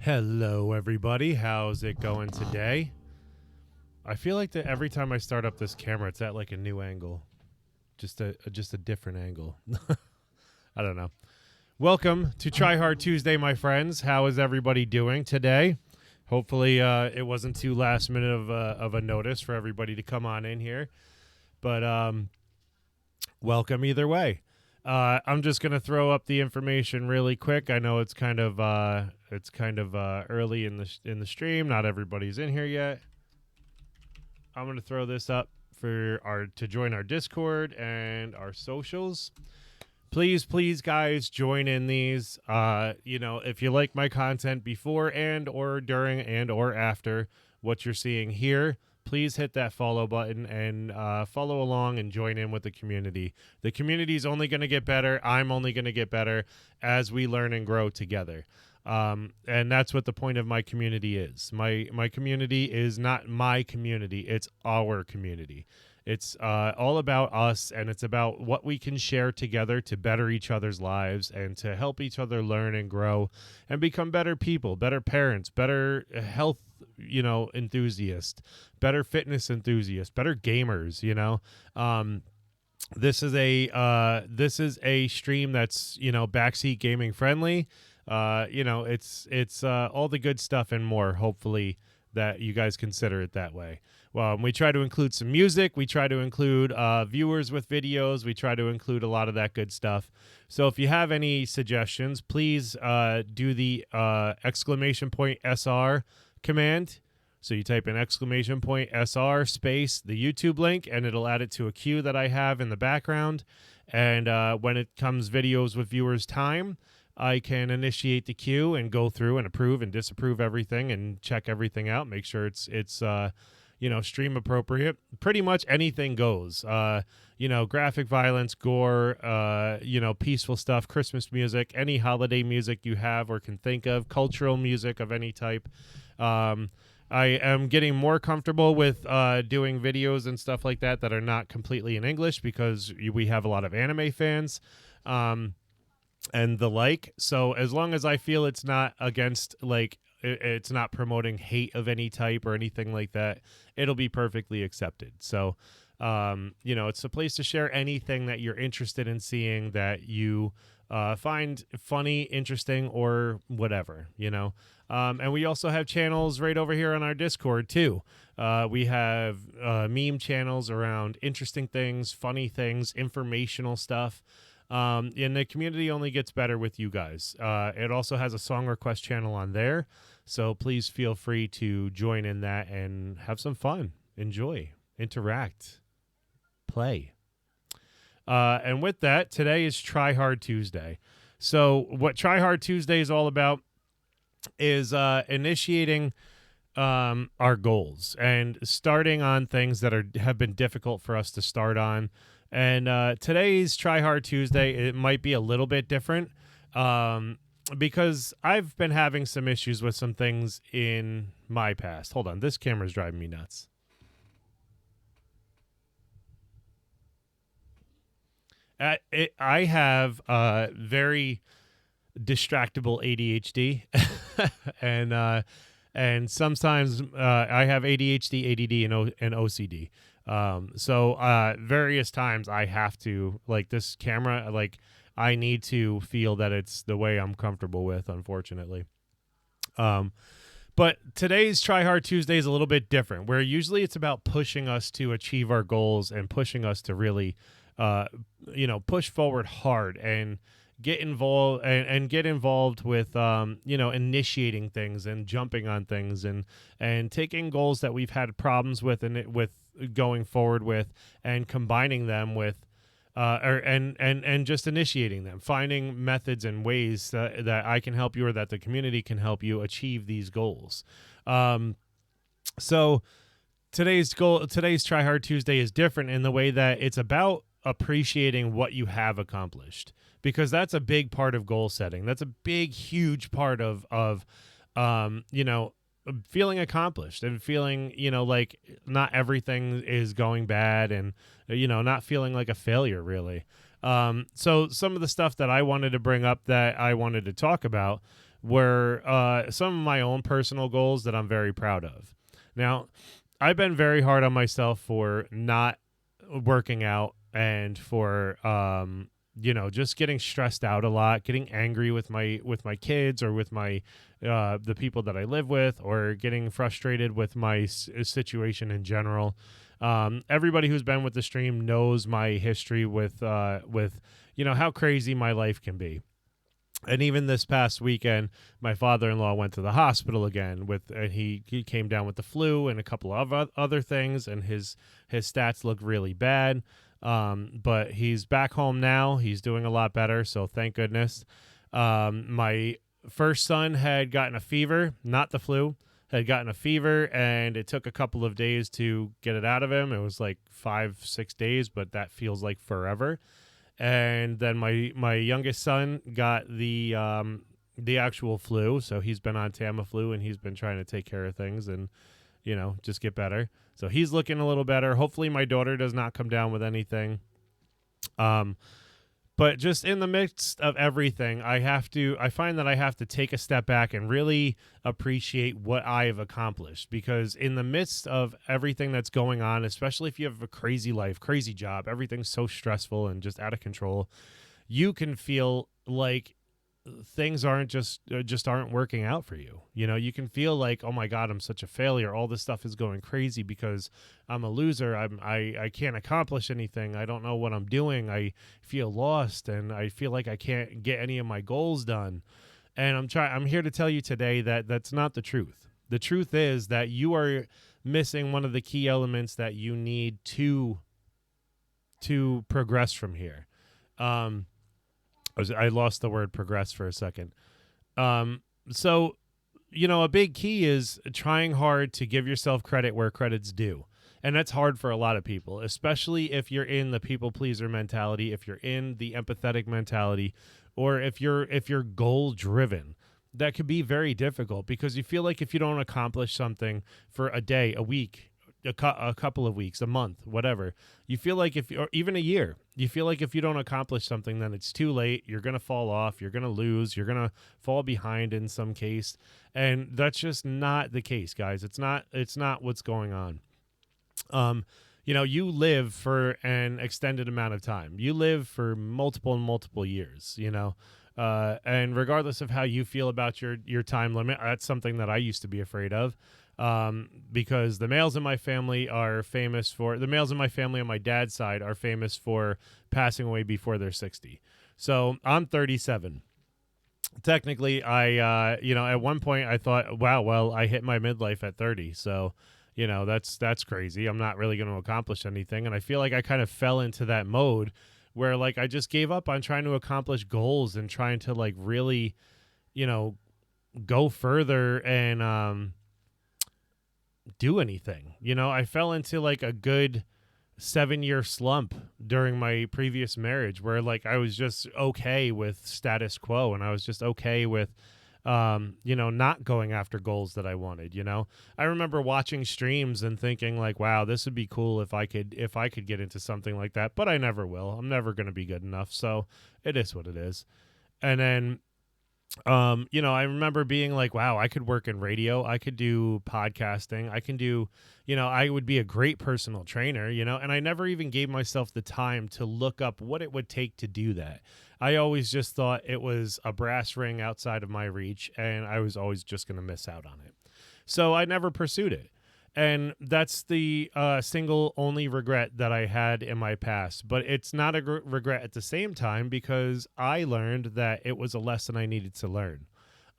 Hello, everybody. How's it going today? I feel like that every time I start up this camera, it's at like a new angle, just a different angle. I don't know. Welcome to Try Hard Tuesday, my friends. How is everybody doing today? Hopefully, it wasn't too last minute of a notice for everybody to come on in here, but welcome either way. I'm just gonna throw up the information really quick. I know it's kind of early in the stream. Not everybody's in here yet. I'm gonna throw this up to join our Discord and our socials. Please, guys, join in these. If you like my content before and or during and or after what you're seeing here, please hit that follow button and follow along and join in with the community. The community is only going to get better. I'm only going to get better as we learn and grow together. And that's what the point of my community is. My community is not my community. It's our community. It's all about us, and it's about what we can share together to better each other's lives and to help each other learn and grow and become better people, better parents, better health, enthusiasts, better fitness enthusiasts, better gamers, This is a stream that's, backseat gaming friendly. It's all the good stuff and more, hopefully, that you guys consider it that way. Well, we try to include some music. We try to include viewers with videos. We try to include a lot of that good stuff. So if you have any suggestions, please do the !SR command. So you type in !SR space the YouTube link, and it'll add it to a queue that I have in the background. And when it comes videos with viewers time, I can initiate the queue and go through and approve and disapprove everything and check everything out. Make sure it's stream appropriate. Pretty much anything goes. Graphic violence, gore, peaceful stuff, Christmas music, any holiday music you have or can think of, cultural music of any type. I am getting more comfortable with doing videos and stuff like that are not completely in English because we have a lot of anime fans. And the like. So as long as I feel it's not against, it's not promoting hate of any type or anything like that, it'll be perfectly accepted. So, it's a place to share anything that you're interested in seeing that you find funny, interesting, or whatever, And we also have channels right over here on our Discord, too. We have meme channels around interesting things, funny things, informational stuff. And the community only gets better with you guys. It also has a song request channel on there, so please feel free to join in that and have some fun, enjoy, interact, play. And with that, today is Try Hard Tuesday. So what Try Hard Tuesday is all about is initiating our goals and starting on things that have been difficult for us to start on. And today's Try Hard Tuesday, it might be a little bit different because I've been having some issues with some things in my past. Hold on, this camera's driving me nuts. I have very distractible ADHD, and sometimes I have ADHD, ADD, and OCD. So various times I have to, this camera, I need to feel that it's the way I'm comfortable with, unfortunately. But today's Try Hard Tuesday is a little bit different, where usually it's about pushing us to achieve our goals and pushing us to really, push forward hard and get involved and get involved with, initiating things and jumping on things and taking goals that we've had problems with with going forward with and combining them with, and just initiating them, finding methods and ways that I can help you or that the community can help you achieve these goals. So today's Try Hard Tuesday is different in the way that it's about appreciating what you have accomplished, because that's a big part of goal setting. That's a big, huge part of feeling accomplished and feeling, like not everything is going bad and, not feeling like a failure, really. So some of the stuff that I wanted to bring up that I wanted to talk about were some of my own personal goals that I'm very proud of. Now, I've been very hard on myself for not working out and for just getting stressed out a lot, getting angry with my kids or with my the people that I live with, or getting frustrated with my situation in general. Everybody who's been with the stream knows my history with how crazy my life can be. And even this past weekend, my father-in-law went to the hospital again and he came down with the flu and a couple of other things, and his stats look really bad. But he's back home now. He's doing a lot better, so thank goodness. My first son had gotten a fever, not the flu, had gotten a fever, and it took a couple of days to get it out of him. It was like 5-6 days, but that feels like forever. And then my youngest son got the actual flu, so he's been on Tamiflu and he's been trying to take care of things and just get better. So he's looking a little better. Hopefully my daughter does not come down with anything. But just in the midst of everything, I find that I have to take a step back and really appreciate what I've accomplished, because in the midst of everything that's going on, especially if you have a crazy life, crazy job, everything's so stressful and just out of control, you can feel like things aren't aren't working out for you. You can feel like, oh my God, I'm such a failure. All this stuff is going crazy because I'm a loser. I can't accomplish anything. I don't know what I'm doing. I feel lost and I feel like I can't get any of my goals done. And I'm here to tell you today that that's not the truth. The truth is that you are missing one of the key elements that you need to progress from here. I lost the word progress for a second. So, a big key is trying hard to give yourself credit where credit's due. And that's hard for a lot of people, especially if you're in the people pleaser mentality, if you're in the empathetic mentality, or if you're goal driven. That could be very difficult because you feel like if you don't accomplish something for a day, a week, a couple of weeks, a month, whatever, you feel like or even a year, you feel like if you don't accomplish something, then it's too late. You're going to fall off. You're going to lose. You're going to fall behind in some case. And that's just not the case, guys. It's not what's going on. You live for an extended amount of time. You live for multiple years, and regardless of how you feel about your time limit, that's something that I used to be afraid of. Because the males in my family on my dad's side are famous for passing away before they're 60. So I'm 37. Technically, at one point I thought, wow, well, I hit my midlife at 30. So, that's crazy. I'm not really going to accomplish anything. And I feel like I kind of fell into that mode where like I just gave up on trying to accomplish goals and trying to like really, go further and, do anything. I fell into like a good 7-year slump during my previous marriage where like I was just okay with status quo and I was just okay with not going after goals that I wanted. I remember watching streams and thinking like, wow, this would be cool if I could get into something like that, but I never will. I'm never going to be good enough. So it is what it is. And then I remember being like, wow, I could work in radio. I could do podcasting. I can do, I would be a great personal trainer, and I never even gave myself the time to look up what it would take to do that. I always just thought it was a brass ring outside of my reach and I was always just going to miss out on it. So I never pursued it. And that's the single only regret that I had in my past. But it's not a regret at the same time because I learned that it was a lesson I needed to learn.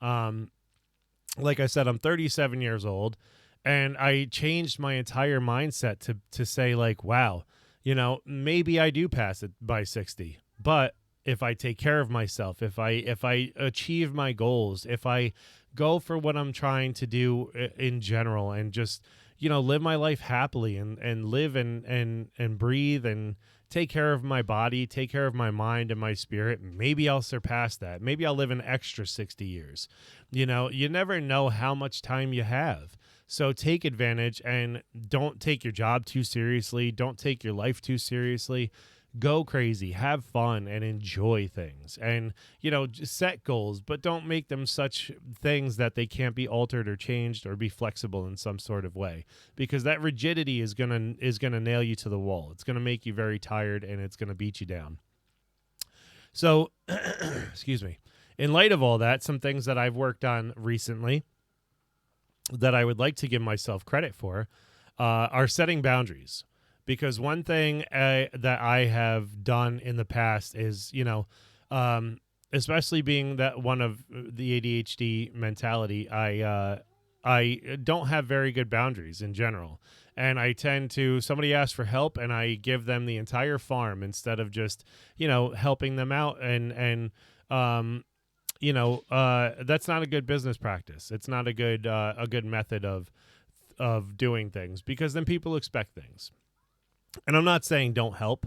Like I said, I'm 37 years old, and I changed my entire mindset to say like, wow, maybe I do pass it by 60. But if I take care of myself, if I achieve my goals, if I go for what I'm trying to do in general and just live my life happily and live and breathe and take care of my body, take care of my mind and my spirit, maybe I'll surpass that. Maybe I'll live an extra 60 years. You never know how much time you have. So take advantage and don't take your job too seriously. Don't take your life too seriously. go crazy, have fun, and enjoy things. And, just set goals, but don't make them such things that they can't be altered or changed or be flexible in some sort of way, because that rigidity is gonna nail you to the wall. It's gonna make you very tired, and it's gonna beat you down. So, excuse me. In light of all that, some things that I've worked on recently that I would like to give myself credit for are setting boundaries. Because one thing that I have done in the past is, especially being that one of the ADHD mentality, I don't have very good boundaries in general. And I tend to, somebody asks for help and I give them the entire farm instead of just, helping them out. And that's not a good business practice. It's not a good method of doing things, because then people expect things. And I'm not saying don't help,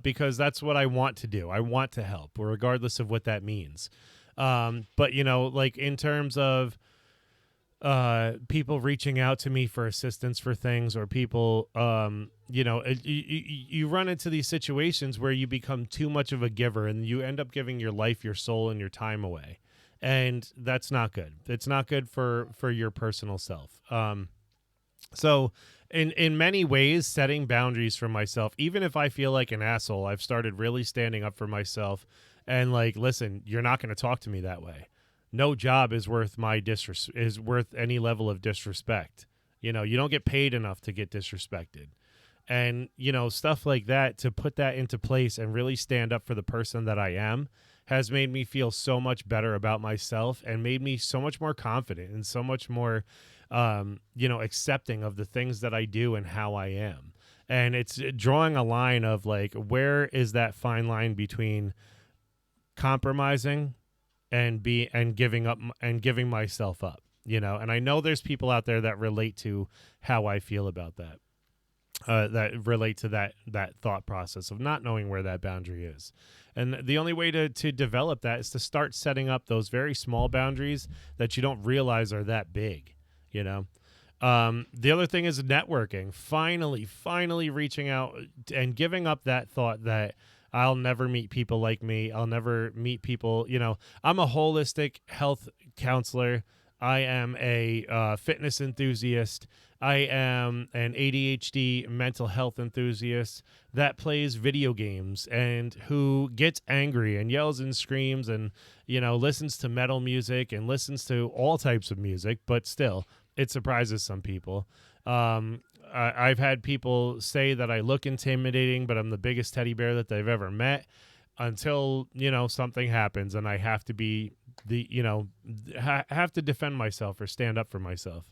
because that's what I want to do. I want to help, regardless of what that means. But, like in terms of people reaching out to me for assistance for things, or people, you run into these situations where you become too much of a giver and you end up giving your life, your soul, and your time away. And that's not good. It's not good for your personal self. So in many ways, setting boundaries for myself, even if I feel like an asshole, I've started really standing up for myself and like, listen, you're not going to talk to me that way. No job is worth is worth any level of disrespect. You don't get paid enough to get disrespected. And, stuff like that, to put that into place and really stand up for the person that I am, has made me feel so much better about myself and made me so much more confident and so much more accepting of the things that I do and how I am. And it's drawing a line of like, where is that fine line between compromising and giving up and giving myself up, and I know there's people out there that relate to how I feel about that, that relate to that thought process of not knowing where that boundary is. And the only way to develop that is to start setting up those very small boundaries that you don't realize are that big. The other thing is networking. Finally reaching out and giving up that thought that I'll never meet people like me. I'll never meet people. I'm a holistic health counselor. I am a fitness enthusiast. I am an ADHD mental health enthusiast that plays video games and who gets angry and yells and screams and, listens to metal music and listens to all types of music, but still, it surprises some people. I've had people say that I look intimidating, but I'm the biggest teddy bear that they've ever met, until, something happens and I have to be have to defend myself or stand up for myself.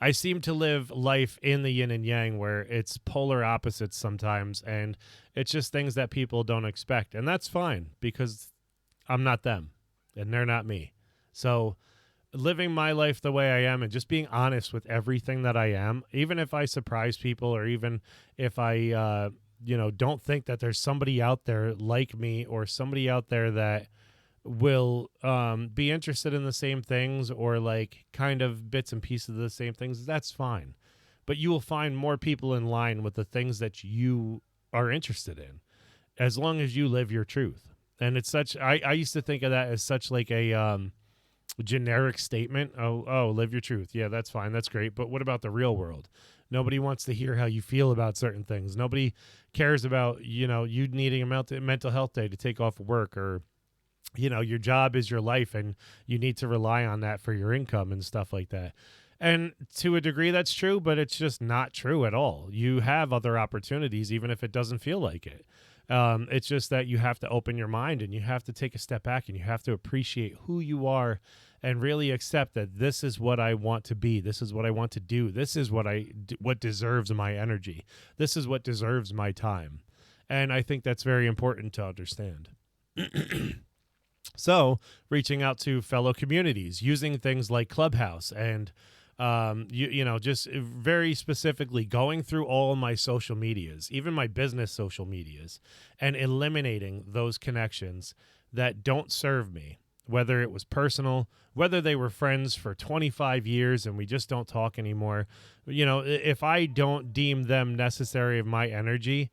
I seem to live life in the yin and yang, where it's polar opposites sometimes, and it's just things that people don't expect. And that's fine, because I'm not them and they're not me. So living my life the way I am and just being honest with everything that I am, even if I surprise people, or even if I, don't think that there's somebody out there like me, or somebody out there that will be interested in the same things, or like kind of bits and pieces of the same things, that's fine. But you will find more people in line with the things that you are interested in, as long as you live your truth. And it's such, I used to think of that as such like a generic statement. Oh, live your truth. Yeah, that's fine. That's great. But what about the real world? Nobody wants to hear how you feel about certain things. Nobody cares about, you needing a mental health day to take off work, or, your job is your life and you need to rely on that for your income and stuff like that. And to a degree that's true, but it's just not true at all. You have other opportunities, even if it doesn't feel like it. It's just that you have to open your mind and you have to take a step back and you have to appreciate who you are and really accept that this is what I want to be. This is what I want to do. This is what deserves my energy. This is what deserves my time. And I think that's very important to understand. So reaching out to fellow communities, using things like Clubhouse, and just very specifically going through all my social medias, even my business social medias, and eliminating those connections that don't serve me, whether it was personal, whether they were friends for 25 years and we just don't talk anymore. If I don't deem them necessary of my energy,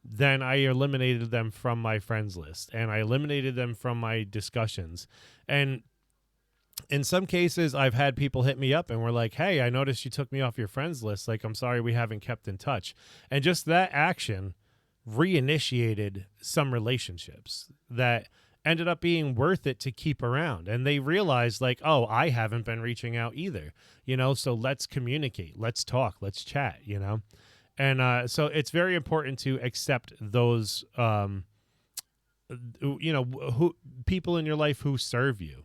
then I eliminated them from my friends list and I eliminated them from my discussions. And in some cases, I've had people hit me up and were like, hey, I noticed you took me off your friends list. Like, I'm sorry we haven't kept in touch. And just that action reinitiated some relationships that ended up being worth it to keep around. And they realized, like, oh, I haven't been reaching out either, so let's communicate, let's talk, let's chat, And so it's very important to accept those, who people in your life who serve you,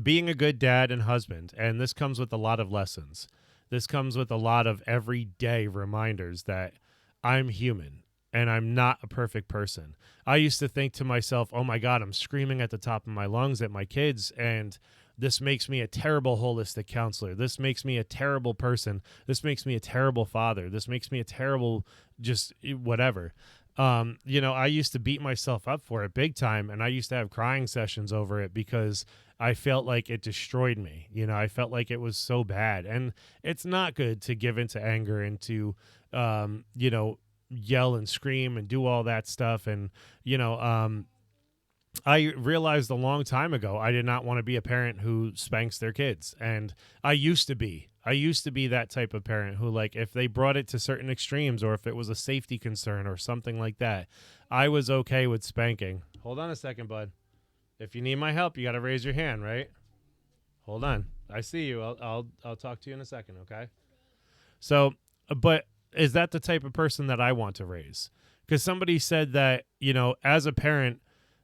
being a good dad and husband. And this comes with a lot of lessons. This comes with a lot of everyday reminders that I'm human and I'm not a perfect person. I used to think to myself, oh my God, I'm screaming at the top of my lungs at my kids, and this makes me a terrible holistic counselor. This makes me a terrible person. This makes me a terrible father. This makes me a terrible just whatever. I used to beat myself up for it big time, and I used to have crying sessions over it because I felt like it destroyed me. I felt like it was so bad, and it's not good to give into anger and to, yell and scream and do all that stuff. And, I realized a long time ago I did not want to be a parent who spanks their kids. And I used to be that type of parent who, like, if they brought it to certain extremes or if it was a safety concern or something like that, I was okay with spanking. Hold on a second, bud. If you need my help, you got to raise your hand, right? Hold on. I see you. I'll talk to you in a second, okay? So, but is that the type of person that I want to raise? Because somebody said that, as a parent,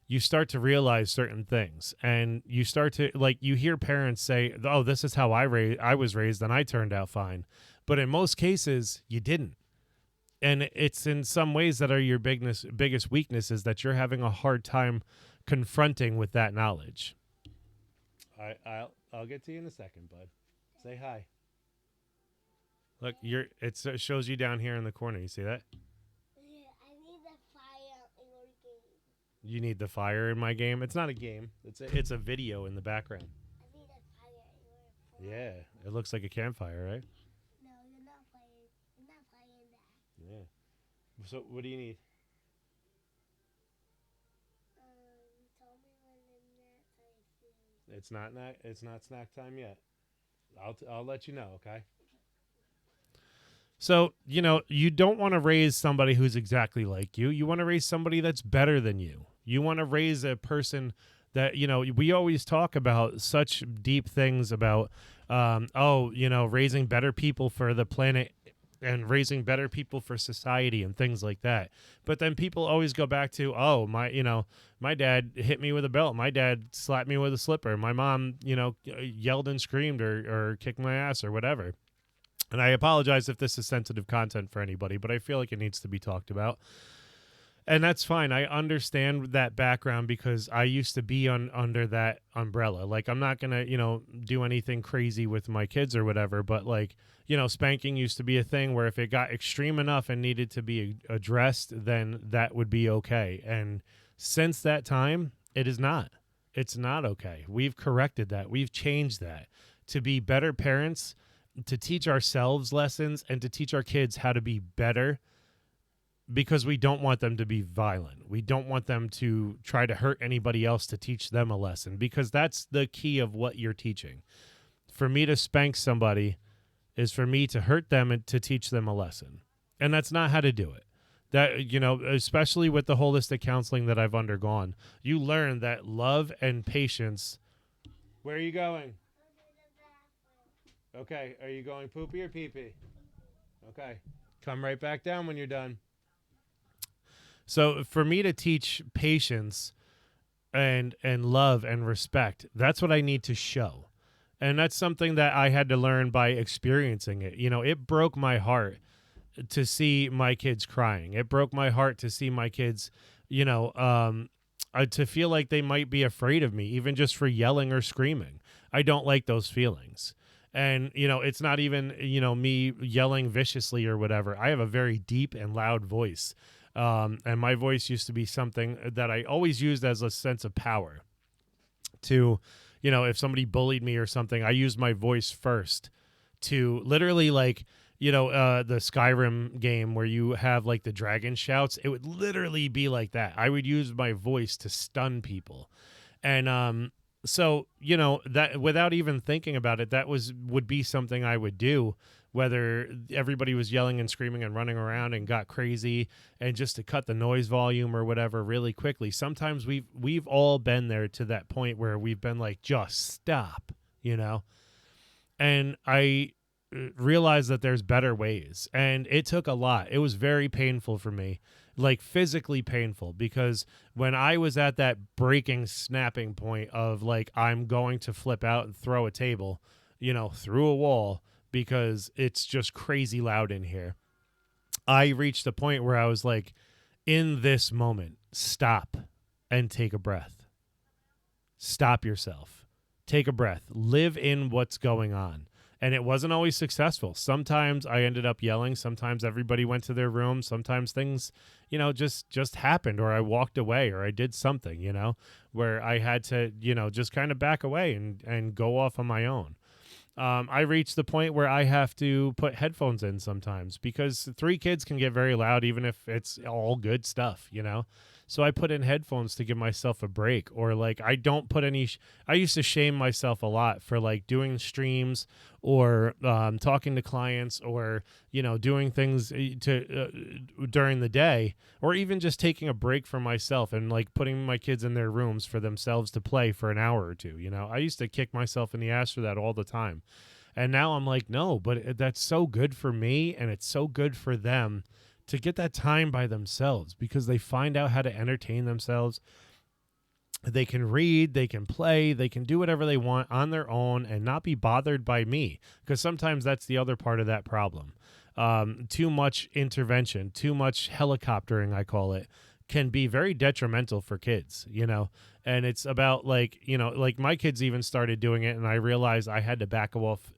you start to realize certain things, and you start to, like, you hear parents say, oh, this is how I was raised and I turned out fine. But in most cases, you didn't. And it's in some ways that are your biggest weaknesses that you're having a hard time confronting with that knowledge. I'll get to you in a second, bud. Say hi. Look, it shows you down here in the corner. You see that? Yeah, I need the fire in your game. You need the fire in my game? It's not a game. It's a video in the background. I need the fire in your phone. Yeah, it looks like a campfire, right? No, you're not playing. You're not playing that. Yeah. So what do you need? Tell me when the next time. It's not snack time yet. I'll let you know, okay? So, you don't want to raise somebody who's exactly like you. You want to raise somebody that's better than you. You want to raise a person that, we always talk about such deep things about, raising better people for the planet and raising better people for society and things like that. But then people always go back to, oh, my dad hit me with a belt. My dad slapped me with a slipper. My mom, yelled and screamed or kicked my ass or whatever. And I apologize if this is sensitive content for anybody, but I feel like it needs to be talked about. And that's fine. I understand that background because I used to be under that umbrella. Like, I'm not going to, do anything crazy with my kids or whatever, but, like, spanking used to be a thing where if it got extreme enough and needed to be addressed, then that would be okay. And since that time, it is not. It's not okay. We've corrected that. We've changed that to be better parents, to teach ourselves lessons, and to teach our kids how to be better, because we don't want them to be violent. We don't want them to try to hurt anybody else to teach them a lesson, because that's the key of what you're teaching. For me to spank somebody is for me to hurt them and to teach them a lesson. And that's not how to do it. That, especially with the holistic counseling that I've undergone, you learn that love and patience. Where are you going? Okay, are you going poopy or pee-pee? Okay, come right back down when you're done. So for me to teach patience and love and respect, that's what I need to show. And that's something that I had to learn by experiencing it. It broke my heart to see my kids crying. It broke my heart to see my kids, to feel like they might be afraid of me, even just for yelling or screaming. I don't like those feelings. And, it's not even, me yelling viciously or whatever. I have a very deep and loud voice. And my voice used to be something that I always used as a sense of power. To, if somebody bullied me or something, I used my voice first to literally, like, the Skyrim game where you have like the dragon shouts. It would literally be like that. I would use my voice to stun people. And so that without even thinking about it, that would be something I would do, whether everybody was yelling and screaming and running around and got crazy, and just to cut the noise volume or whatever really quickly. Sometimes we've all been there to that point where we've been like, just stop, and I realized that there's better ways, and it took a lot. It was very painful for me, like physically painful, because when I was at that breaking, snapping point of like, I'm going to flip out and throw a table, through a wall, because it's just crazy loud in here, I reached a point where I was like, in this moment, stop and take a breath. Stop yourself. Take a breath. Live in what's going on. And it wasn't always successful. Sometimes I ended up yelling. Sometimes everybody went to their room. Sometimes things, just happened, or I walked away, or I did something, where I had to, just kind of back away and go off on my own. I reached the point where I have to put headphones in sometimes, because 3 kids can get very loud, even if it's all good stuff, So I put in headphones to give myself a break, or like I don't put any. I used to shame myself a lot for like doing streams or talking to clients, or doing things during the day, or even just taking a break for myself and like putting my kids in their rooms for themselves to play for an hour or two. I used to kick myself in the ass for that all the time, and now I'm like, no, but that's so good for me, and it's so good for them to get that time by themselves, because they find out how to entertain themselves. They can read, they can play, they can do whatever they want on their own and not be bothered by me, because sometimes that's the other part of that problem. Too much intervention, too much helicoptering, I call it, can be very detrimental for kids, and it's about like my kids even started doing it, and I realized I had to back off.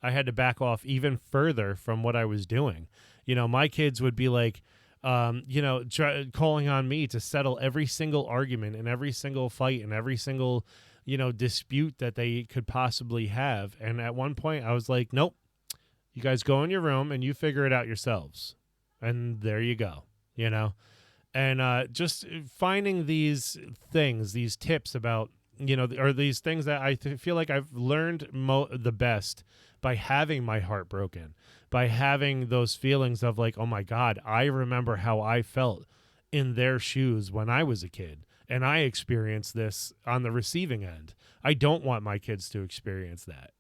I had to back off even further from what I was doing. My kids would be like, calling on me to settle every single argument and every single fight and every single, dispute that they could possibly have. And at one point I was like, nope, you guys go in your room and you figure it out yourselves. And there you go, and just finding these things, these tips about, or these things that I feel like I've learned the best by having my heart broken, by having those feelings of like, oh my God, I remember how I felt in their shoes when I was a kid, and I experienced this on the receiving end. I don't want my kids to experience that,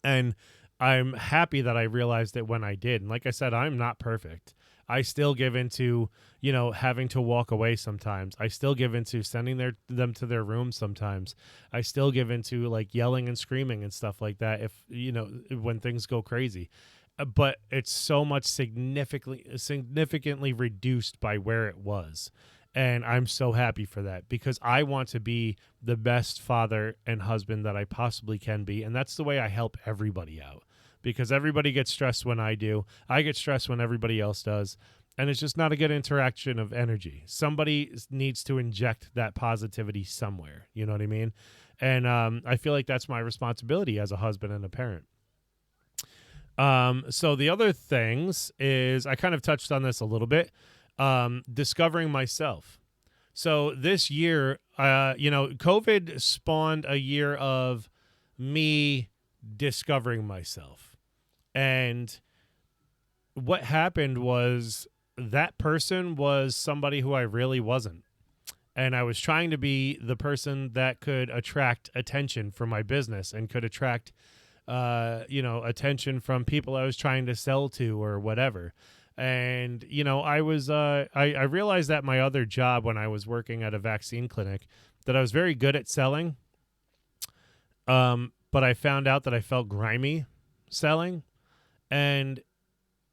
and I'm happy that I realized it when I did. And like I said, I'm not perfect. I still give into, having to walk away sometimes. I still give into sending them to their rooms sometimes. I still give into like yelling and screaming and stuff like that if, when things go crazy. But it's so much significantly reduced by where it was. And I'm so happy for that, because I want to be the best father and husband that I possibly can be. And that's the way I help everybody out, because everybody gets stressed when I do. I get stressed when everybody else does. And it's just not a good interaction of energy. Somebody needs to inject that positivity somewhere. You know what I mean? And I feel like that's my responsibility as a husband and a parent. So the other things is, I kind of touched on this a little bit, discovering myself. So this year, COVID spawned a year of me discovering myself. And what happened was, that person was somebody who I really wasn't. And I was trying to be the person that could attract attention for my business and could attract, attention from people I was trying to sell to or whatever. And, I was, I realized that my other job when I was working at a vaccine clinic, that I was very good at selling. But I found out that I felt grimy selling, and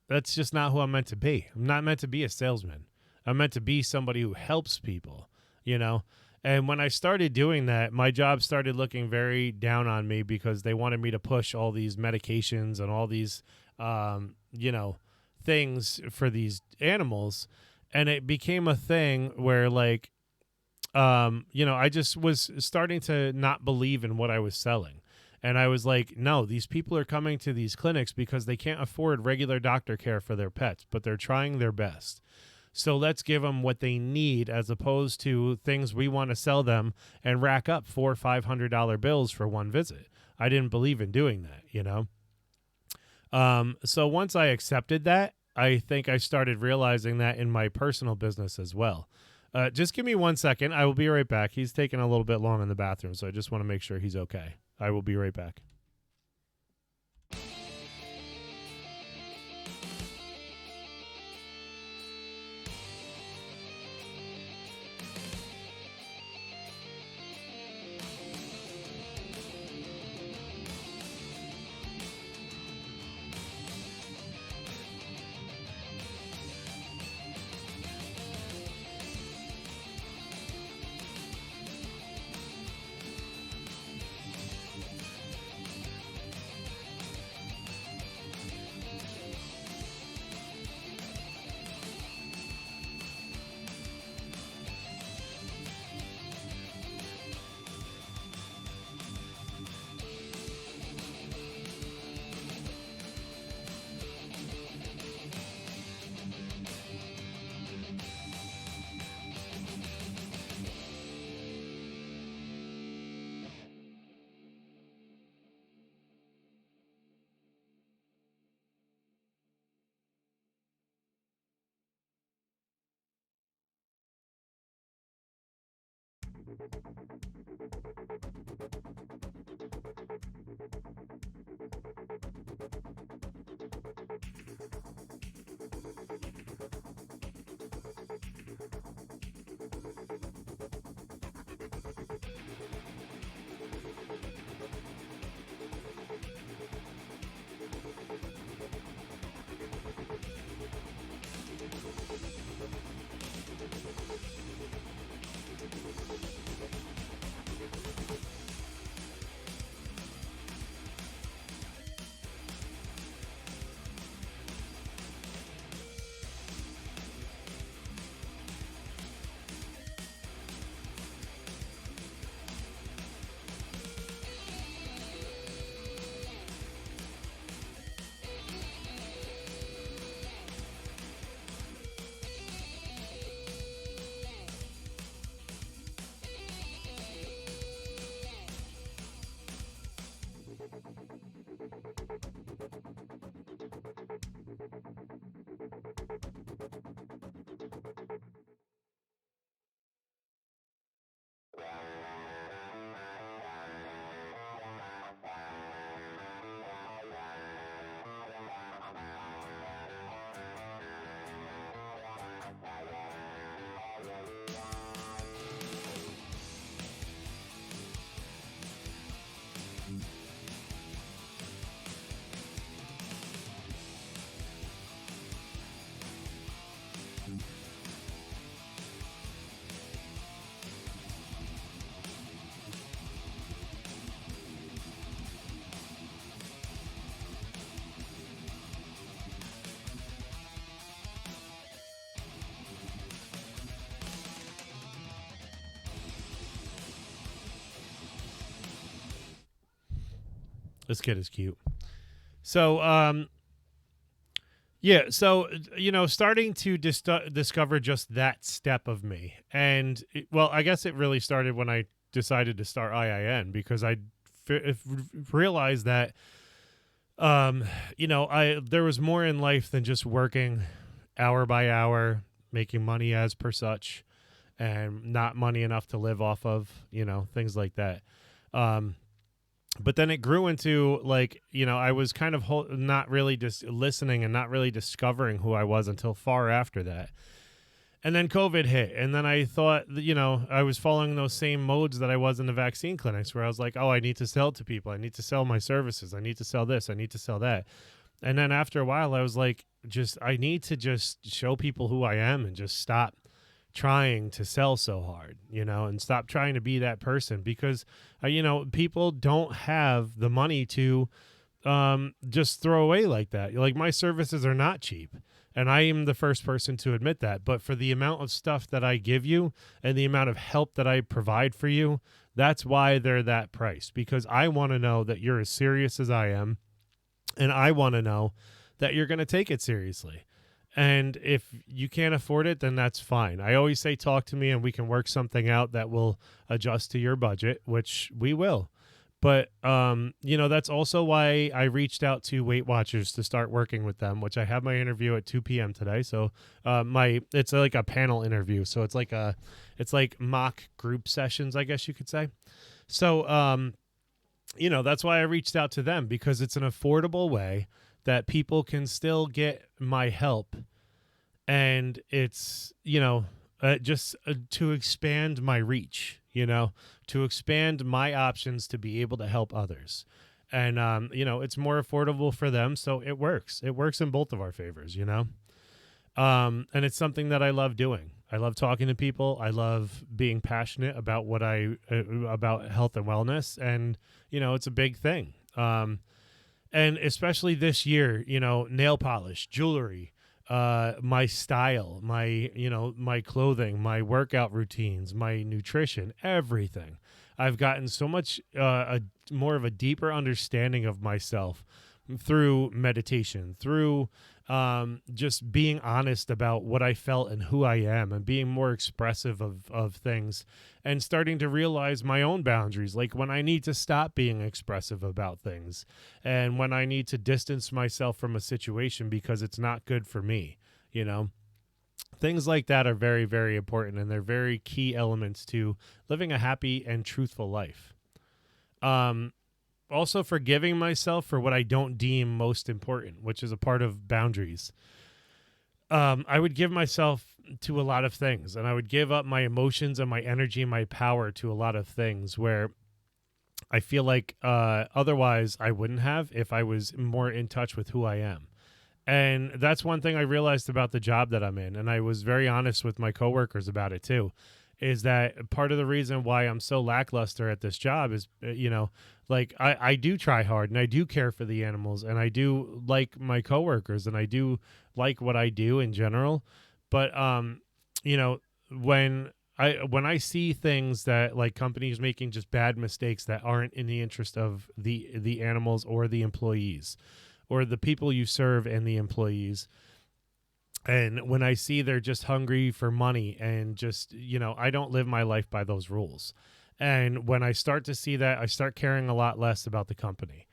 that's just not who I'm meant to be. I'm not meant to be a salesman. I'm meant to be somebody who helps people, And when I started doing that, my job started looking very down on me, because they wanted me to push all these medications and all these, things for these animals. And it became a thing where like, I just was starting to not believe in what I was selling. And I was like, no, these people are coming to these clinics because they can't afford regular doctor care for their pets, but they're trying their best. So let's give them what they need as opposed to things we want to sell them and rack up $400 or $500 bills for one visit. I didn't believe in doing that, you know? So once I accepted that, I think I started realizing that in my personal business as well. Just give me 1 second. I will be right back. He's taking a little bit long in the bathroom, so I just want to make sure he's okay. I will be right back. This kid is cute. So, yeah, so, starting to discover just that step of me. And, well, I guess it really started when I decided to start IIN because I realized that, there was more in life than just working hour by hour, making money as per such, and not money enough to live off of, things like that. But then it grew into I was kind of not really just listening and not really discovering who I was until far after that. And then COVID hit. And then I thought, I was following those same modes that I was in the vaccine clinics where I was like, oh, I need to sell to people. I need to sell my services. I need to sell this. I need to sell that. And then after a while, I was like, I need to just show people who I am and just stop trying to sell so hard, and stop trying to be that person because, people don't have the money to just throw away like that. Like my services are not cheap and I am the first person to admit that. But for the amount of stuff that I give you and the amount of help that I provide for you, That's why they're that price, because I want to know that you're as serious as I am, and I want to know that you're going to take it seriously. And if you can't afford it, then that's fine. I always say, talk to me and we can work something out that will adjust to your budget, which we will. But, that's also why I reached out to Weight Watchers to start working with them, which I have my interview at 2 p.m. today. So it's like a panel interview. So it's like mock group sessions, I guess you could say. So, that's why I reached out to them, because it's an affordable way that people can still get my help. And it's, just to expand my reach, to expand my options to be able to help others. And, it's more affordable for them. So it works. It works in both of our favors, and it's something that I love doing. I love talking to people. I love being passionate about about health and wellness. And, it's a big thing. And especially this year, nail polish, jewelry, my style, my clothing, my workout routines, my nutrition, everything. I've gotten so much more of a deeper understanding of myself through meditation, through just being honest about what I felt and who I am, and being more expressive of things, and starting to realize my own boundaries, like when I need to stop being expressive about things, and when I need to distance myself from a situation because it's not good for me. Things like that are very, very important, and they're very key elements to living a happy and truthful life. Also forgiving myself for what I don't deem most important, which is a part of boundaries. I would give myself to a lot of things, and I would give up my emotions and my energy and my power to a lot of things where I feel like otherwise I wouldn't have, if I was more in touch with who I am. And that's one thing I realized about the job that I'm in, and I was very honest with my coworkers about it too, is that part of the reason why I'm so lackluster at this job is, I do try hard, and I do care for the animals, and I do like my coworkers, and I do like what I do in general. But, when I see things that, like, companies making just bad mistakes that aren't in the interest of the animals or the employees, or the people you serve and the employees, and when I see they're just hungry for money, and just, I don't live my life by those rules. And when I start to see that, I start caring a lot less about the company.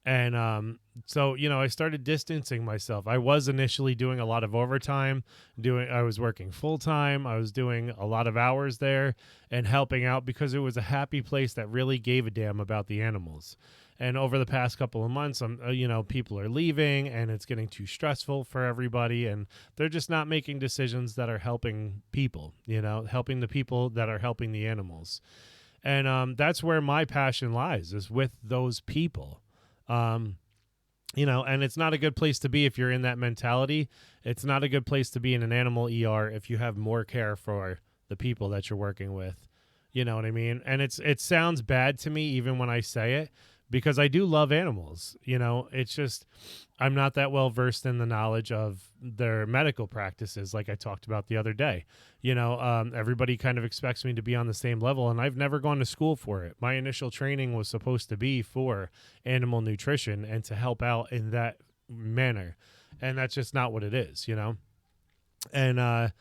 And so, I started distancing myself. I was initially doing a lot of overtime, I was working full time. I was doing a lot of hours there and helping out, because it was a happy place that really gave a damn about the animals. And over the past couple of months, people are leaving, and it's getting too stressful for everybody, and they're just not making decisions that are helping people, helping the people that are helping the animals. And that's where my passion lies, is with those people. And it's not a good place to be if you're in that mentality. It's not a good place to be in an animal ER if you have more care for the people that you're working with. You know what I mean? And it sounds bad to me even when I say it, because I do love animals. It's just I'm not that well versed in the knowledge of their medical practices, like I talked about the other day. Everybody kind of expects me to be on the same level, and I've never gone to school for it. My initial training was supposed to be for animal nutrition and to help out in that manner, and that's just not what it is. And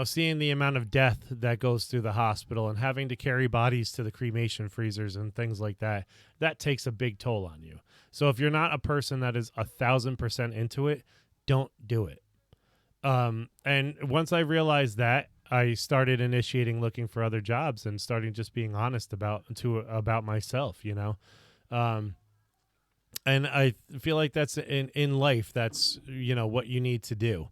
seeing the amount of death that goes through the hospital, and having to carry bodies to the cremation freezers and things like that, that takes a big toll on you. So if you're not a person that is 1,000% into it, don't do it. And once I realized that, I started initiating looking for other jobs, and starting just being honest about myself, and I feel like that's in life, that's, what you need to do.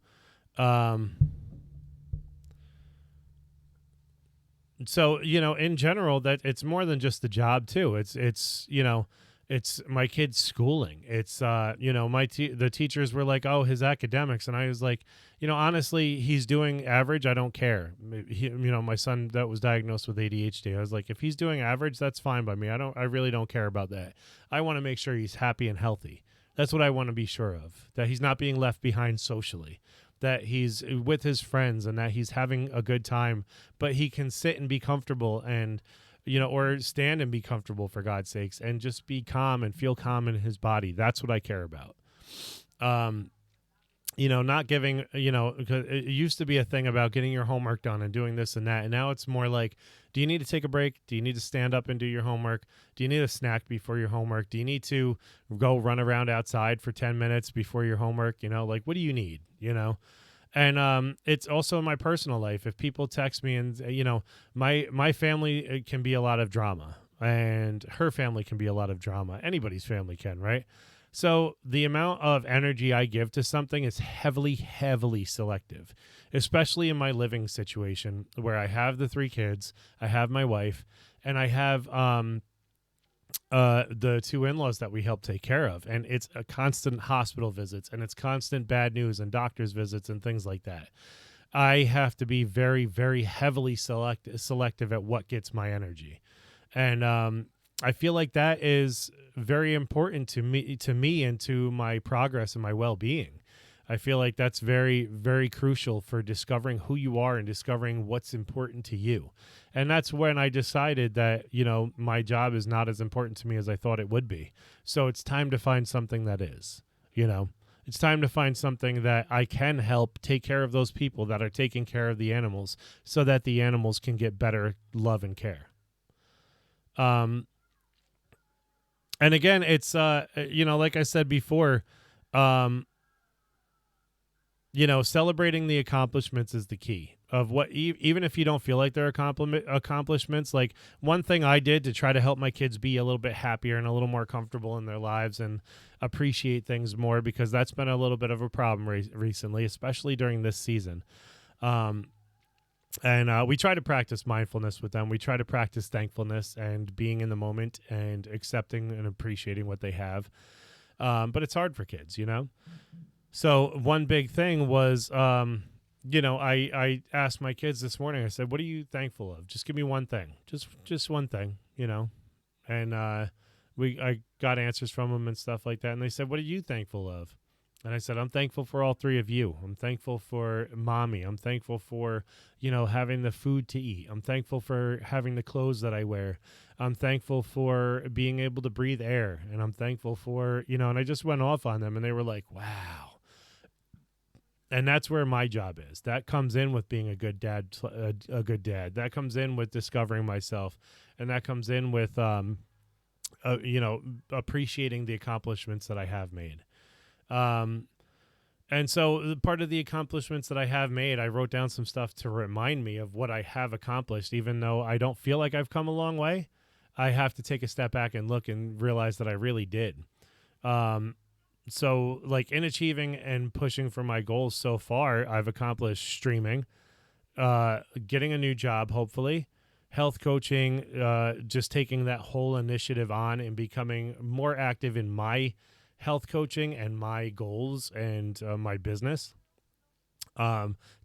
So, in general, that it's more than just the job too. It's my kid's schooling. It's, the teachers were like, oh, his academics. And I was like, honestly, he's doing average. I don't care. My son that was diagnosed with ADHD, I was like, if he's doing average, that's fine by me. I really don't care about that. I want to make sure he's happy and healthy. That's what I want to be sure of, that he's not being left behind socially, that he's with his friends, and that he's having a good time, but he can sit and be comfortable and or stand and be comfortable for God's sakes, and just be calm and feel calm in his body. That's what I care about. Not giving, because it used to be a thing about getting your homework done and doing this and that. And now it's more like, do you need to take a break? Do you need to stand up and do your homework? Do you need a snack before your homework? Do you need to go run around outside for 10 minutes before your homework? Like, what do you need? And it's also in my personal life. If people text me and, my family can be a lot of drama, and her family can be a lot of drama. Anybody's family can, right? So the amount of energy I give to something is heavily, heavily selective, especially in my living situation where I have the 3 kids, I have my wife, and I have the 2 in-laws that we help take care of. And it's a constant hospital visits, and it's constant bad news and doctor's visits and things like that. I have to be very, very heavily selective at what gets my energy. And I feel like that is very important to me and to my progress and my well-being. I feel like that's very, very crucial for discovering who you are and discovering what's important to you. And that's when I decided that, my job is not as important to me as I thought it would be. So it's time to find something that is, It's time to find something that I can help take care of those people that are taking care of the animals, so that the animals can get better love and care. And again, it's, like I said before, celebrating the accomplishments is the key of what, even if you don't feel like they're accomplishments. Like, one thing I did to try to help my kids be a little bit happier and a little more comfortable in their lives and appreciate things more, because that's been a little bit of a problem recently, especially during this season. And we try to practice mindfulness with them. We try to practice thankfulness and being in the moment and accepting and appreciating what they have. But it's hard for kids, So one big thing was, I asked my kids this morning, I said, what are you thankful of? Just give me one thing. Just one thing, And I got answers from them and stuff like that. And they said, what are you thankful of? And I said, I'm thankful for all 3 of you. I'm thankful for mommy. I'm thankful for, having the food to eat. I'm thankful for having the clothes that I wear. I'm thankful for being able to breathe air. And I'm thankful for, and I just went off on them, and they were like, wow. And that's where my job is. That comes in with being a good dad, That comes in with discovering myself. And that comes in with, appreciating the accomplishments that I have made. And so part of the accomplishments that I have made, I wrote down some stuff to remind me of what I have accomplished. Even though I don't feel like I've come a long way, I have to take a step back and look and realize that I really did. So like, in achieving and pushing for my goals so far, I've accomplished streaming, getting a new job, hopefully, health coaching, just taking that whole initiative on and becoming more active in my health coaching and my goals and my business,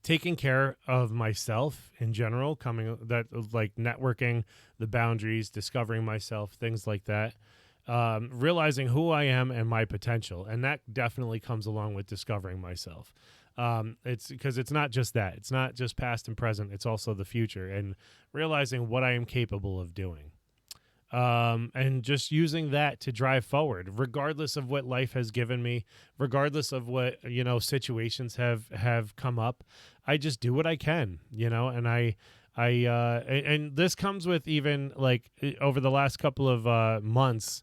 taking care of myself in general, like networking, the boundaries, discovering myself, things like that, realizing who I am and my potential. And that definitely comes along with discovering myself. It's because it's not just that. It's not just past and present. It's also the future, and realizing what I am capable of doing. And just using that to drive forward, regardless of what life has given me, regardless of what, situations have come up. I just do what I can, and and this comes with even like over the last couple of months,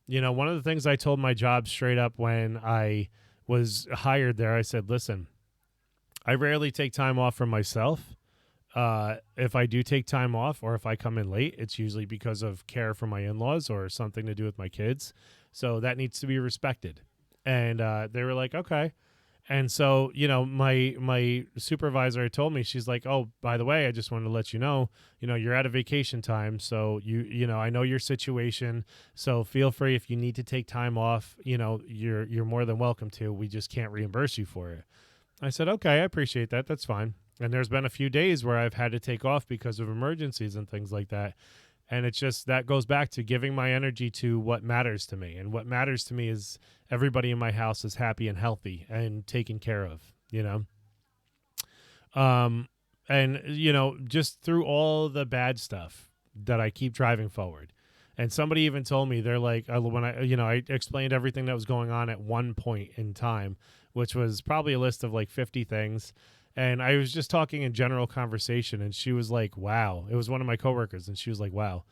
one of the things I told my job straight up when I was hired there, I said, listen, I rarely take time off for myself. If I do take time off, or if I come in late, it's usually because of care for my in-laws or something to do with my kids. So that needs to be respected. And they were like, okay. And so, my supervisor told me, she's like, oh, by the way, I just wanted to let you know, you're out of vacation time. So I know your situation. So feel free, if you need to take time off, you're more than welcome to. We just can't reimburse you for it. I said, okay, I appreciate that. That's fine. And there's been a few days where I've had to take off because of emergencies and things like that. And it's just, that goes back to giving my energy to what matters to me. And what matters to me is everybody in my house is happy and healthy and taken care of, And, just through all the bad stuff, that I keep driving forward. And somebody even told me, they're like, when I explained everything that was going on at one point in time, which was probably a list of like 50 things. And I was just talking in general conversation, and she was like, wow. It was one of my coworkers, and she was like, wow,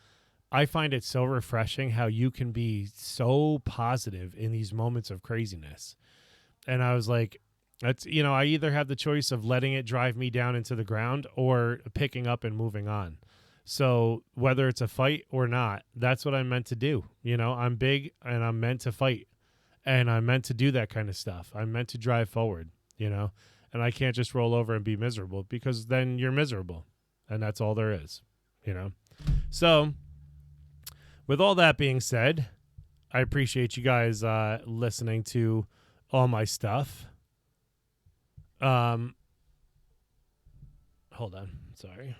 I find it so refreshing how you can be so positive in these moments of craziness. And I was like, that's, I either have the choice of letting it drive me down into the ground or picking up and moving on. So whether it's a fight or not, that's what I'm meant to do. I'm big and I'm meant to fight, and I'm meant to do that kind of stuff. I'm meant to drive forward, and I can't just roll over and be miserable, because then you're miserable, and that's all there is, So with all that being said, I appreciate you guys listening to all my stuff. Hold on. Sorry.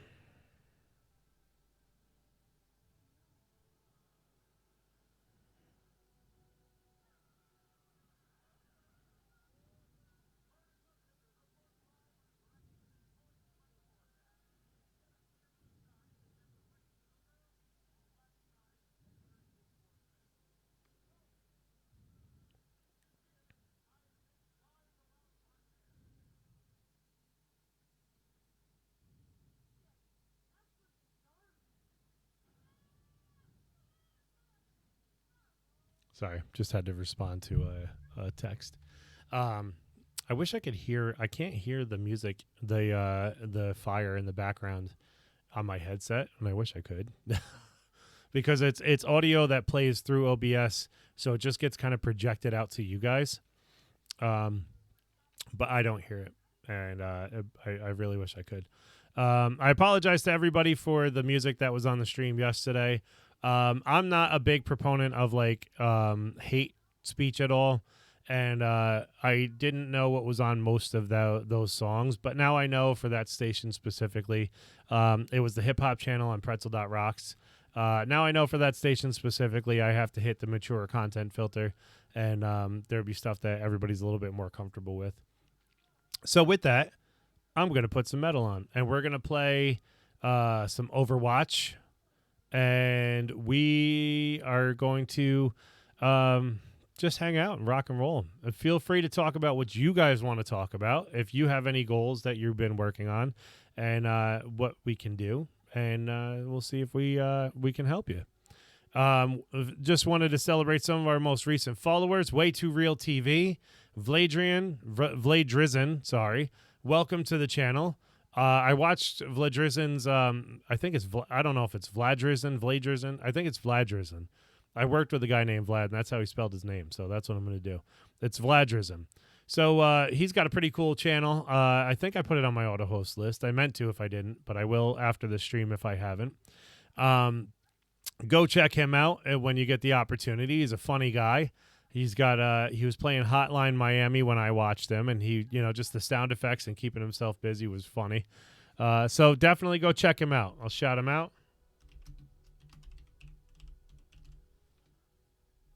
Sorry, just had to respond to a text. I wish I could hear. I can't hear the music, the fire in the background on my headset, and I wish I could, because it's audio that plays through OBS, so it just gets kind of projected out to you guys. But I don't hear it, and I really wish I could. I apologize to everybody for the music that was on the stream yesterday. I'm not a big proponent of hate speech at all, and I didn't know what was on most of those songs, but now I know for that station specifically. It was the hip hop channel on Pretzel.rocks. Now I know for that station specifically, I have to hit the mature content filter, and there'll be stuff that everybody's a little bit more comfortable with. So with that, I'm going to put some metal on, and we're going to play some Overwatch, and we are going to just hang out and rock and roll. And feel free to talk about what you guys want to talk about, if you have any goals that you've been working on, and what we can do, and we'll see if we can help you. Just wanted to celebrate some of our most recent followers. Way Too Real TV, Vladrizin, sorry. Welcome to the channel. I watched Vladrizin's, I think it's, I don't know if it's Vladrizin. I think it's Vladrizin. I worked with a guy named Vlad, and that's how he spelled his name, so that's what I'm going to do. It's Vladrizin. So he's got a pretty cool channel. I think I put it on my auto host list. I meant to if I didn't, but I will after the stream if I haven't. Go check him out when you get the opportunity. He's a funny guy. He's got he was playing Hotline Miami when I watched him, and he, just the sound effects and keeping himself busy was funny. So definitely go check him out. I'll shout him out.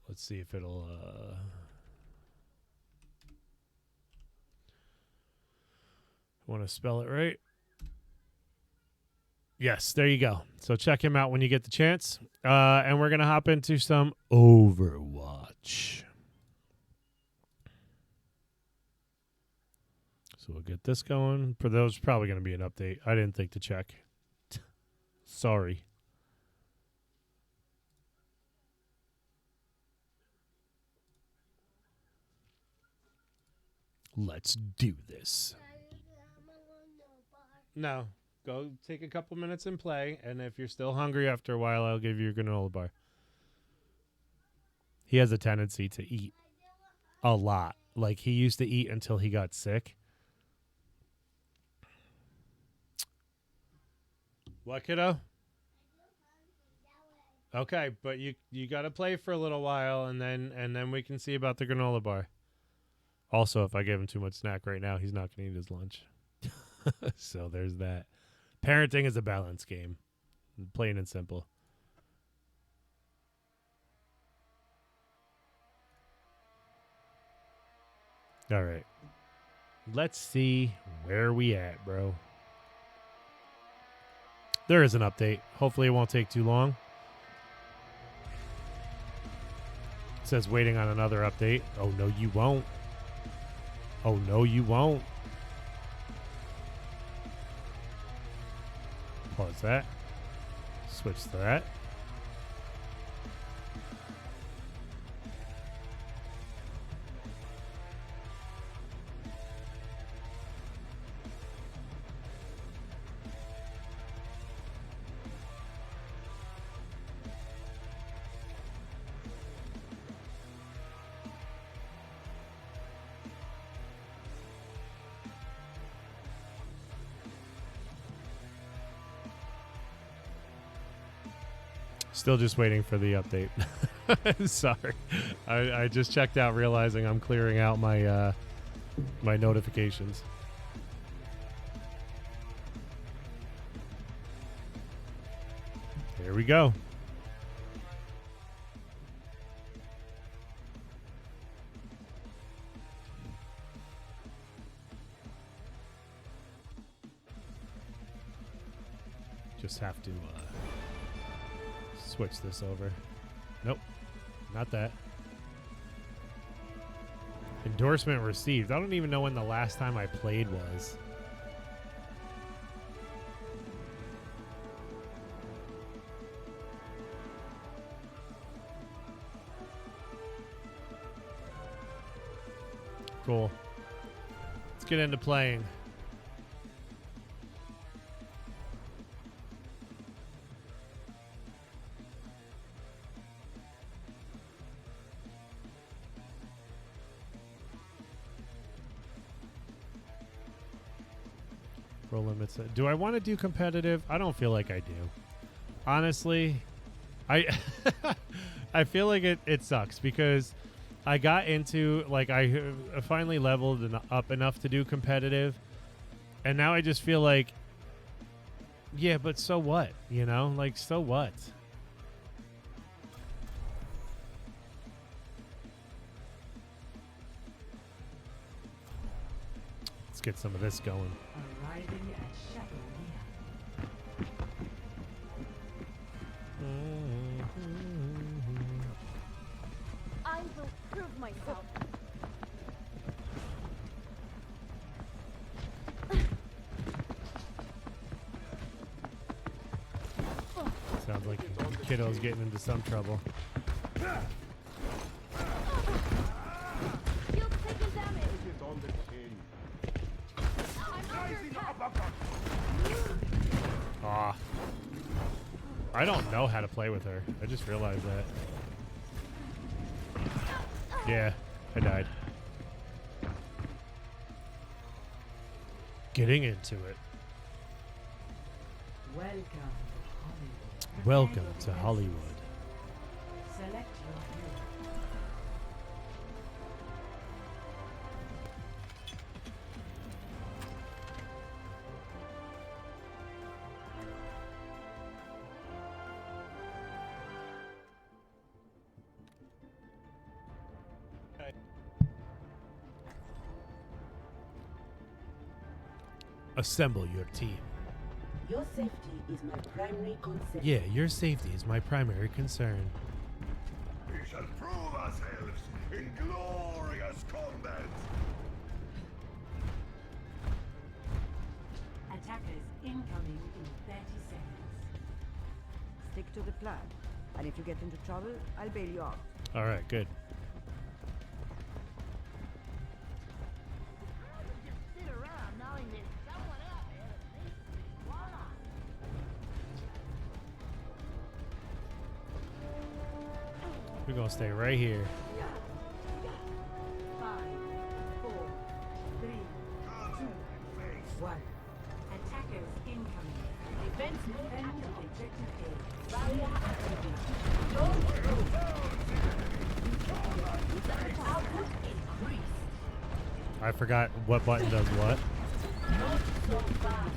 Let's see if it'll want to spell it right. Yes, there you go. So check him out when you get the chance. And we're going to hop into some Overwatch. So we'll get this going. For those, probably going to be an update. I didn't think to check. Sorry. Let's do this. No. Go take a couple minutes and play, and if you're still hungry after a while, I'll give you a granola bar. He has a tendency to eat a lot. Like, he used to eat until he got sick. What, kiddo? Okay, but you got to play for a little while, and then we can see about the granola bar. Also, if I give him too much snack right now, he's not going to eat his lunch. So there's that. Parenting is a balance game, plain and simple. All right. Let's see where we at, bro. There is an update. Hopefully it won't take too long. It says waiting on another update. Oh, no, you won't. Oh, no, you won't. Pause that. Switch to that. Still just waiting for the update. Sorry. I just checked out realizing I'm clearing out my my notifications. Here we go. Just have to switch this over. Nope, not that. Endorsement received. I don't even know when the last time I played was. Cool. Let's get into playing. Roll limits. Do I want to do competitive? I don't feel like I do. Honestly, I I feel like it sucks because I got into, like, I finally leveled up enough to do competitive, and now I just feel like, yeah, but so what? You know, like, so what? Let's get some of this going. Arriving at Shadow I will prove myself. Sounds like kiddo's getting into some trouble. Shield taking damage. I'm under attack. Ah. I don't know how to play with her. I just realized that. Yeah, I died. Getting into it. Welcome Welcome to Hollywood. to Hollywood. Select your hero. Assemble your team. Your safety is my primary concern. Yeah, your safety is my primary concern. We shall prove ourselves in glorious combat. Attackers incoming in 30 seconds. Stick to the plan. And if you get into trouble, I'll bail you out. All right, good. Sit around knowing there's someone out there that needs to be won on. We're gonna stay right here. 5, 4, 3, 2, 1. Attackers incoming. Defense Defend objective A. barrier activated. Output increased. I forgot what button does what. Not so fast.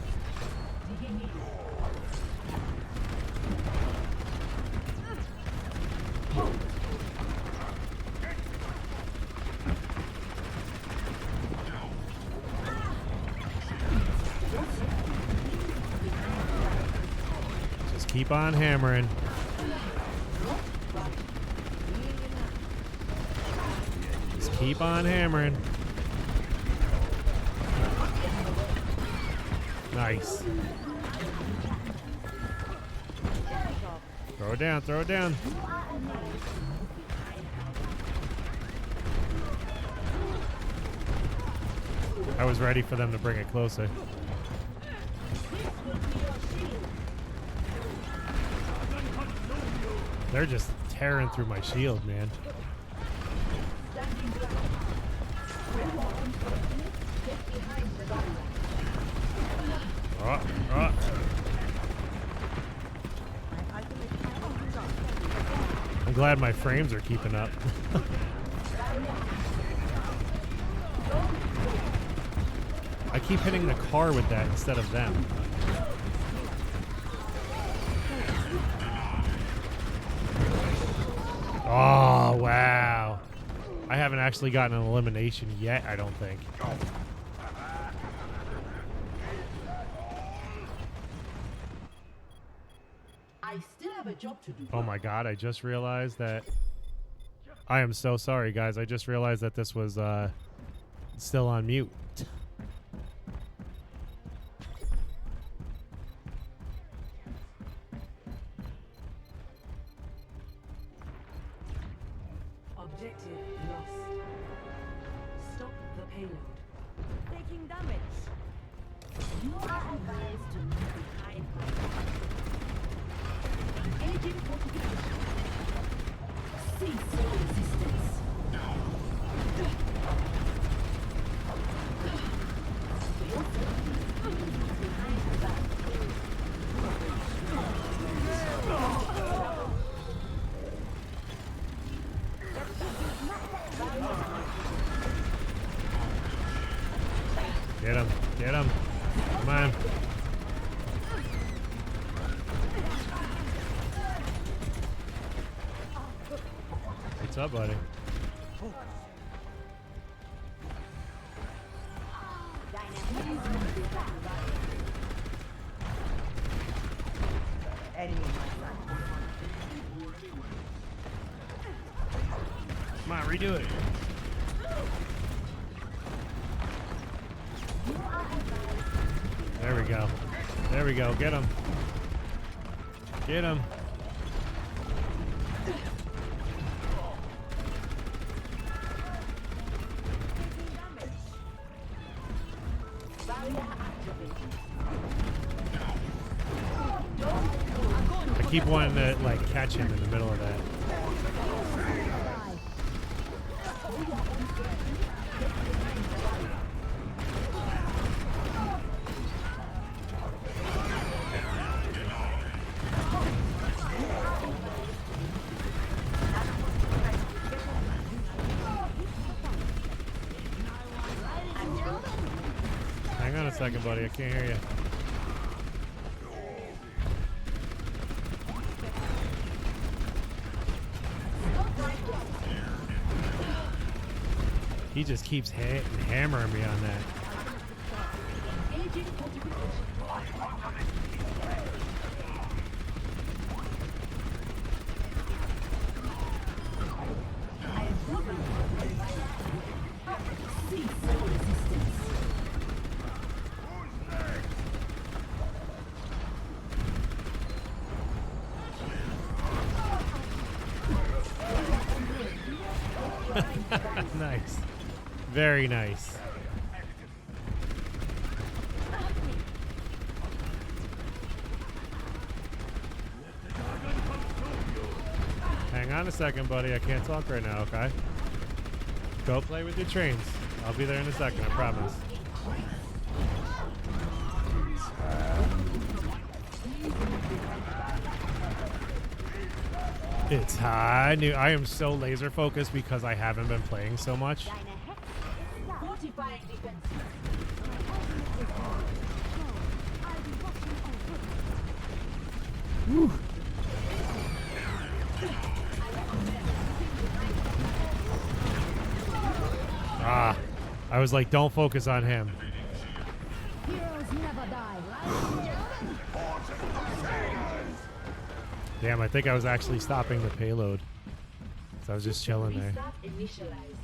keep on hammering. Just keep on hammering. Nice. Throw it down, throw it down. I was ready for them to bring it closer. They're just tearing through my shield, man. Oh. I'm glad my frames are keeping up. I keep hitting the car with that instead of them. Oh, wow. I haven't actually gotten an elimination yet, I don't think. I still have a job to do. Oh my god, I just realized that... I am so sorry, guys. I just realized that this was still on mute. Objective lost. Stop the payload. Taking damage. You are advised to move behind Agent fortification. Cease your resistance. Get him. Get him. Come on. What's up, buddy? Enemy on my side. Come on, redo it. There we go. There we go. Get him. Get him. I keep wanting to like catch him in the middle of that. Hang on a second, buddy. I can't hear you. He just keeps hammering me on that. Nice. Very nice. Hang on a second, buddy. I can't talk right now, okay? Go play with your trains. I'll be there in a second, I promise. It's high. I am so laser focused because I haven't been playing so much. Fortifying defense. Whew. Ah, I was like, don't focus on him. Heroes never die. Damn, I think I was actually stopping the payload. So I was just chilling there. Restart initialized.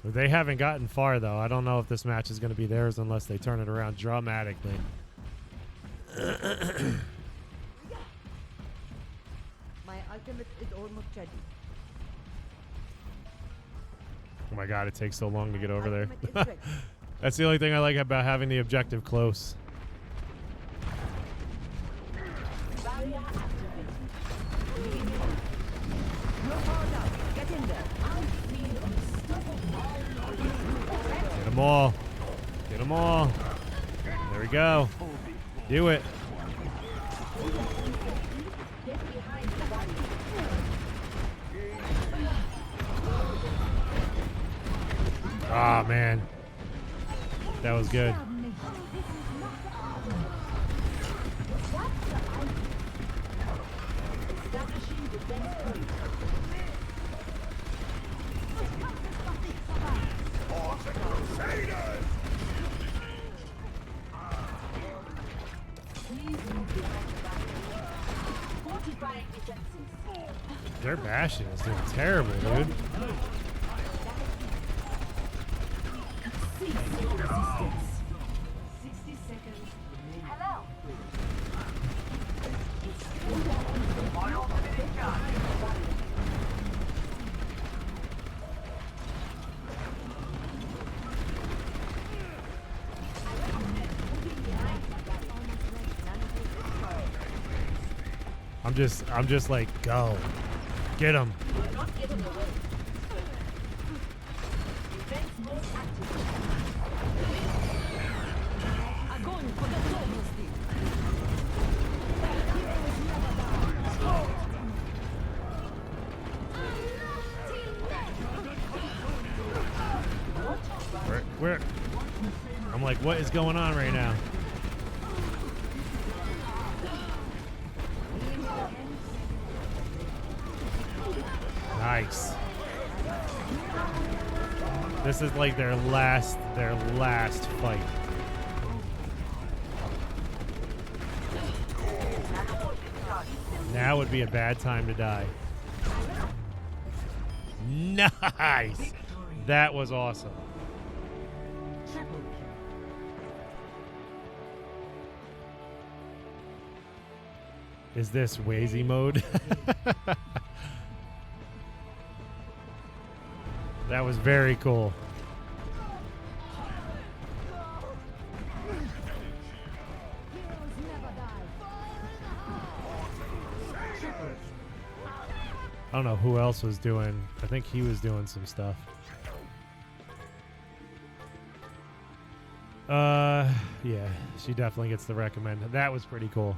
They haven't gotten far, though. I don't know if this match is going to be theirs unless they turn it around dramatically. My ultimate is almost ready. Oh my god, it takes so long to get over there. Ultimate is ready. That's the only thing I like about having the objective close. Barrier activated. No power down. Get in there. I feel unstoppable. Get them all. Get them all. There we go. Do it. Get behind the barrier. Ah, man. That was good. Establishing defense point. For the Crusaders! Please move behind the barrier. Fortifying defenses. Their bashing is doing terrible, dude. Cease your resistance. 60 seconds remaining. Hello. I'm just like, go. Get him. You're not getting away. Defense mode active. Огонь по готовности. Where? I'm like, what is going on right now? Nice. This is like their last fight. Now would be a bad time to die. Nice. That was awesome. Triple kill. Is this Wazy mode? That was very cool. Heroes never die. I don't know who else was doing. I think he was doing some stuff. Yeah, she definitely gets the recommend. That was pretty cool.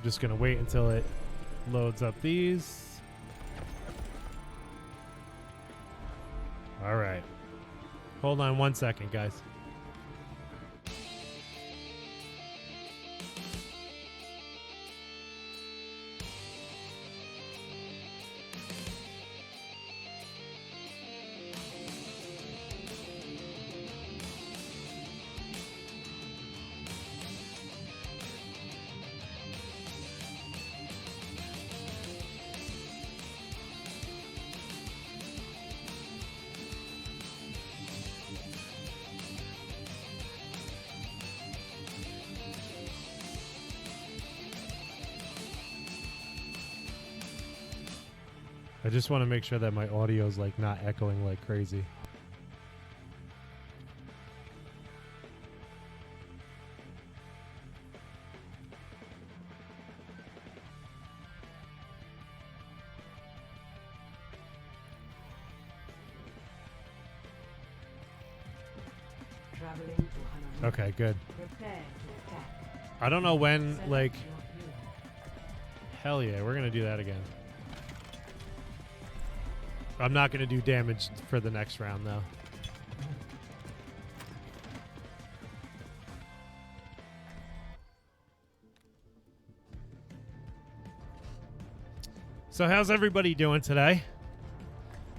Just gonna wait until it loads up these. All right. Hold on 1 second, guys. I just want to make sure that my audio's like not echoing like crazy. Traveling to Hanami. Okay, good. Prepare to attack. I don't know when, Select like, your hero. hell yeah, we're going to do that again. I'm not going to do damage for the next round, though. So how's everybody doing today?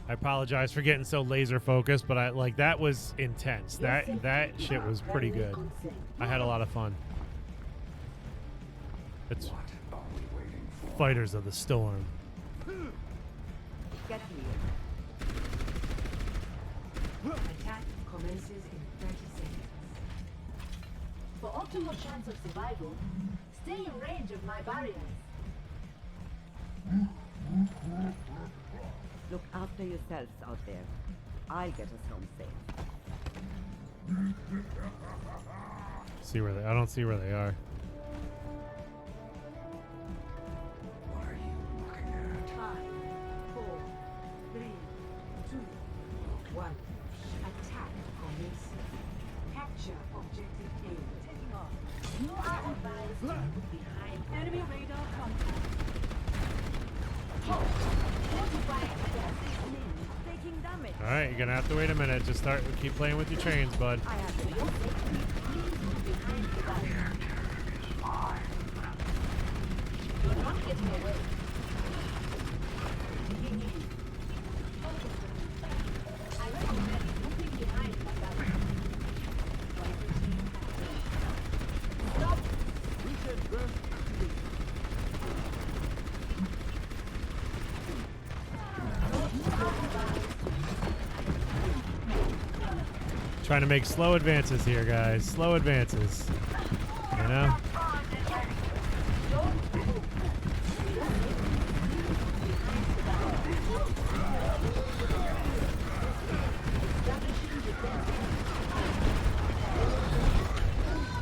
I apologize for getting so laser focused, but I like that was intense. That shit was pretty good. I had a lot of fun. It's Fighters of the Storm. Get me. Attack commences in 30 seconds. For optimal chance of survival, stay in range of my barriers. Look after yourselves out there. I'll get us home safe. See where they? I don't see where they are. What are you looking at? 5, 4, 3, 2, 1. Attack commences. Capture objective A. Taking off. You are advised to look behind enemy radar contact. Taking damage. All right, you're gonna have to wait a minute. Just keep playing with your trains, bud. I have to You're not getting away. I recommend looking behind my barrier. Stop. Trying to make slow advances here, guys. Slow advances. You know?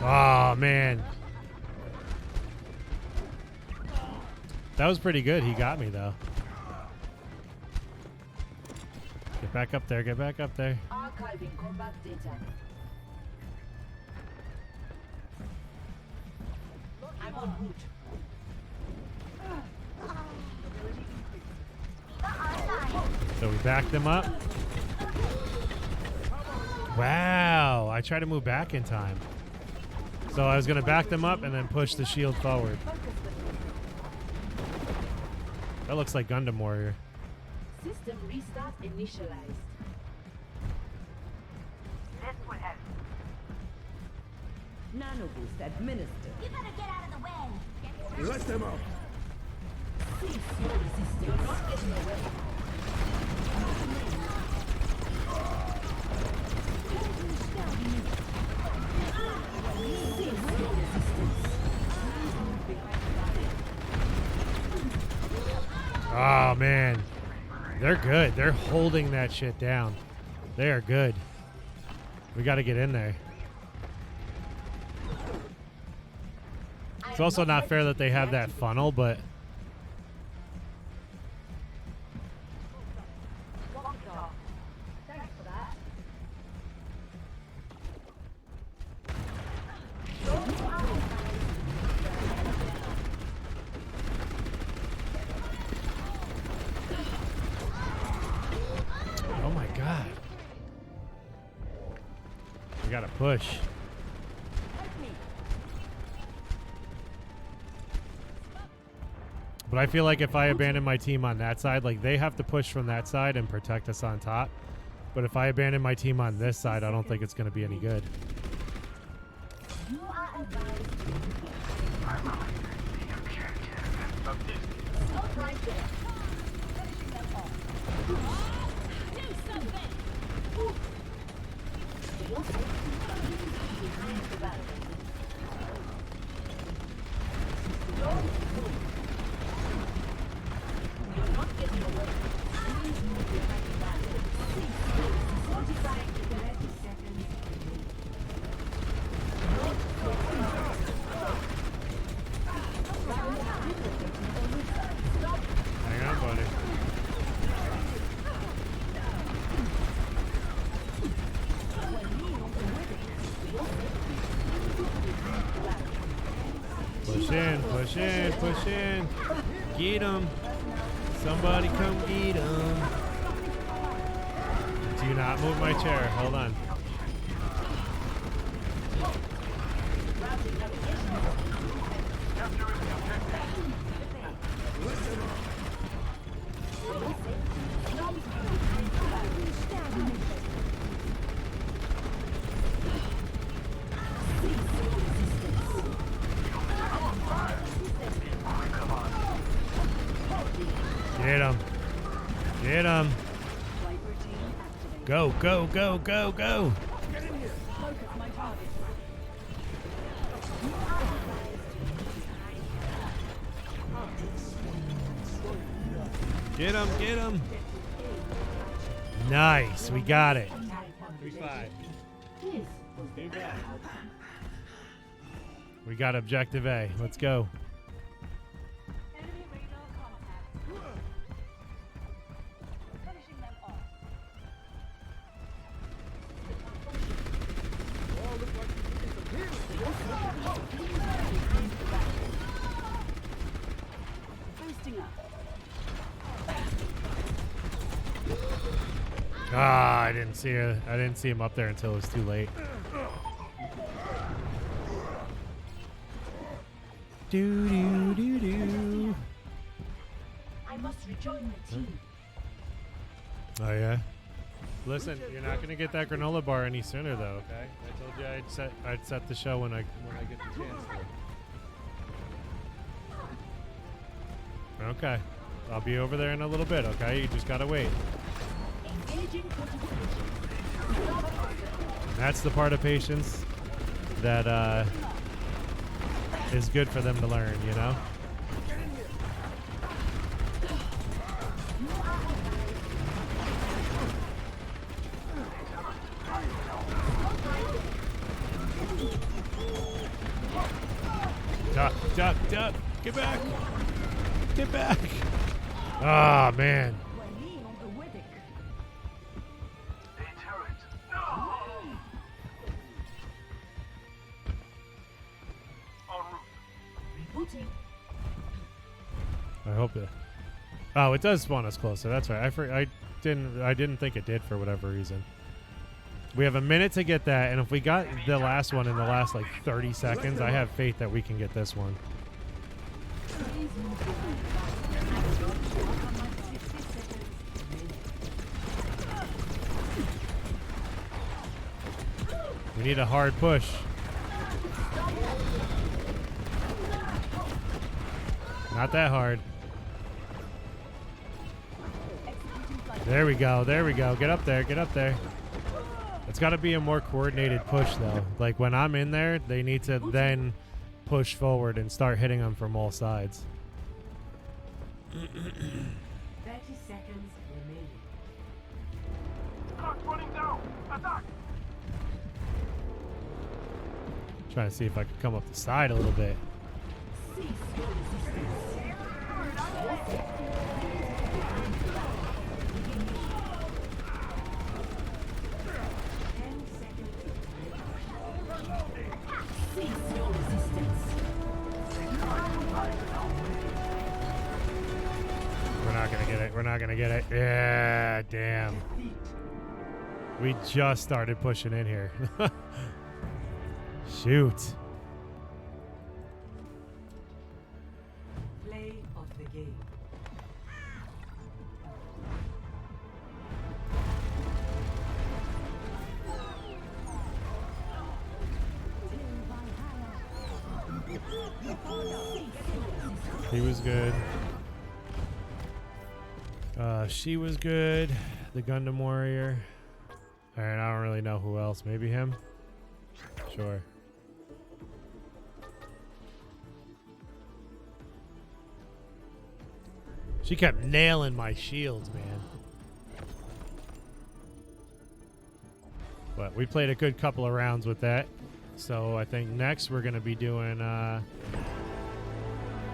Oh, man. That was pretty good. He got me, though. Get back up there. Get back up there. Archiving combat data. I'm en route. So we backed them up. Wow. I tried to move back in time. So I was going to back them up and then push the shield forward. That looks like Gundam Warrior. System restart initialized. Nano boost administered. You better get out of the way. Let them up. You're not getting away. Oh, man. They're good. They're holding that shit down. They are good. We got to get in there. It's also not fair that they have that funnel, but... Thanks for that. Oh my god. We gotta push. But I feel like if I abandon my team on that side, like they have to push from that side and protect us on top. But if I abandon my team on this side, I don't think it's going to be any good. You are advised to stop right there. Finishing them off. Do something. Your safety behind the barrier. You're not getting away. Please move behind the barrier. 45 to 30 seconds. Hang on, buddy. Push in, push in, push in. Get him. Somebody come get him. Do not move my chair. Hold on. Get him. Sniper team activated. Go, go, go, go, go. Focus my target. Get him, get him. Nice, we got it. 3-5. We got objective A. Let's go. Enemy radar contact. Finishing them off. Boosting up. Ah, I didn't see her. I didn't see him up there until it was too late. Do do do do. I must rejoin my team. Oh yeah. Listen, you're not gonna get that granola bar any sooner, though. Okay. I told you I'd set the show when I get the chance to. Okay. I'll be over there in a little bit. Okay. You just gotta wait. Engaging fortifications. That's the part of patience that is good for them to learn, you know? Duck, duck, duck. Get back. Get back. Ah, man. We're lean on the Withic. Rebooting. I hope it. Oh, it does spawn us closer. That's right. I didn't think it did for whatever reason. We have a minute to get that, and if we got the last one in the last like 30 seconds, I have faith that we can get this one. We need a hard push. Not that hard. There we go. There we go. Get up there. Get up there. It's got to be a more coordinated push, though. Like, when I'm in there, they need to then push forward and start hitting them from all sides. 30 seconds remaining. Running down! Attack! Trying to see if I could come up the side a little bit. We're not gonna get it. We're not gonna get it. Yeah, damn. We just started pushing in here. Shoot. Play of the game. He was good. She was good. The Gundam Warrior. Alright, I don't really know who else. Maybe him? Sure. She kept nailing my shields, man. But we played a good couple of rounds with that. So I think next we're going to be doing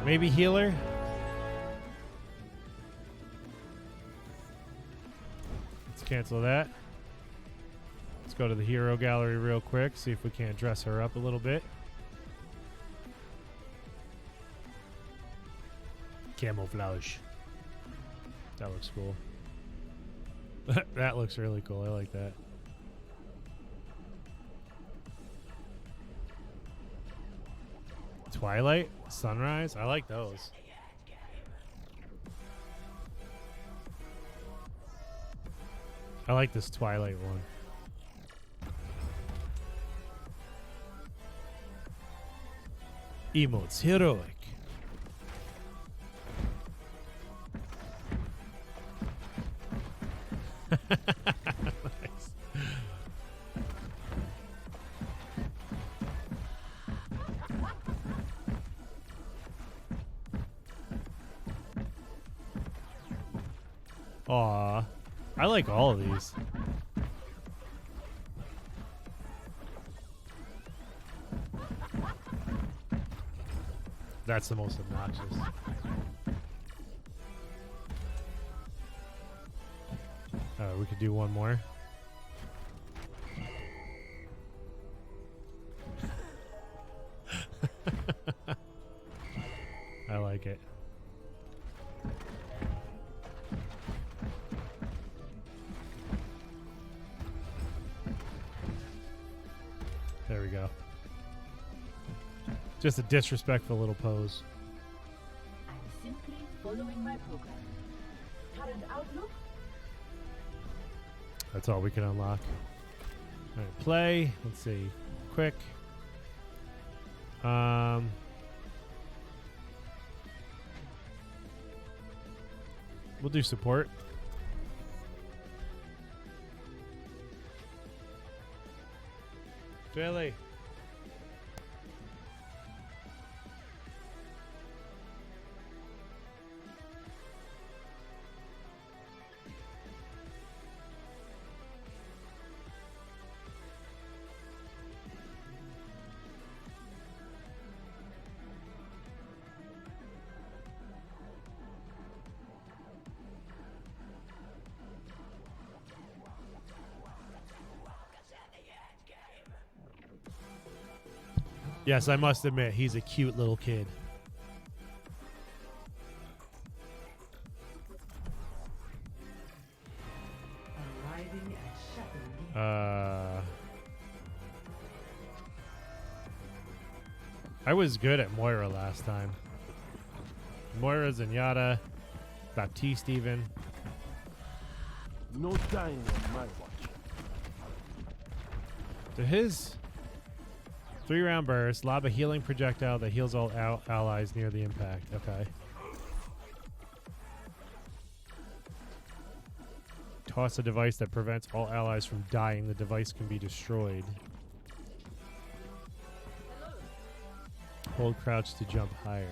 maybe healer. Let's cancel that. Let's go to the hero gallery real quick, see if we can't dress her up a little bit. Camouflage. That looks cool. That looks really cool. I like that. Twilight? Sunrise? I like those. I like this Twilight one. Emotes heroic. Nice. Aw, I like all of these. That's the most obnoxious. We could do one more. I like it. There we go. Just a disrespectful little pose. I'm simply following my program. Current outlook? That's all we can unlock. All right, play. Let's see. Quick. We'll do support. Billy. Yes, I must admit, he's a cute little kid. Arriving at Chateau. I was good at Moira last time. Moira, Zenyatta, Baptiste even. No dying on my watch. To his 3-round burst, lob a healing projectile that heals all allies near the impact. Okay. Toss a device that prevents all allies from dying. The device can be destroyed. Hold crouch to jump higher.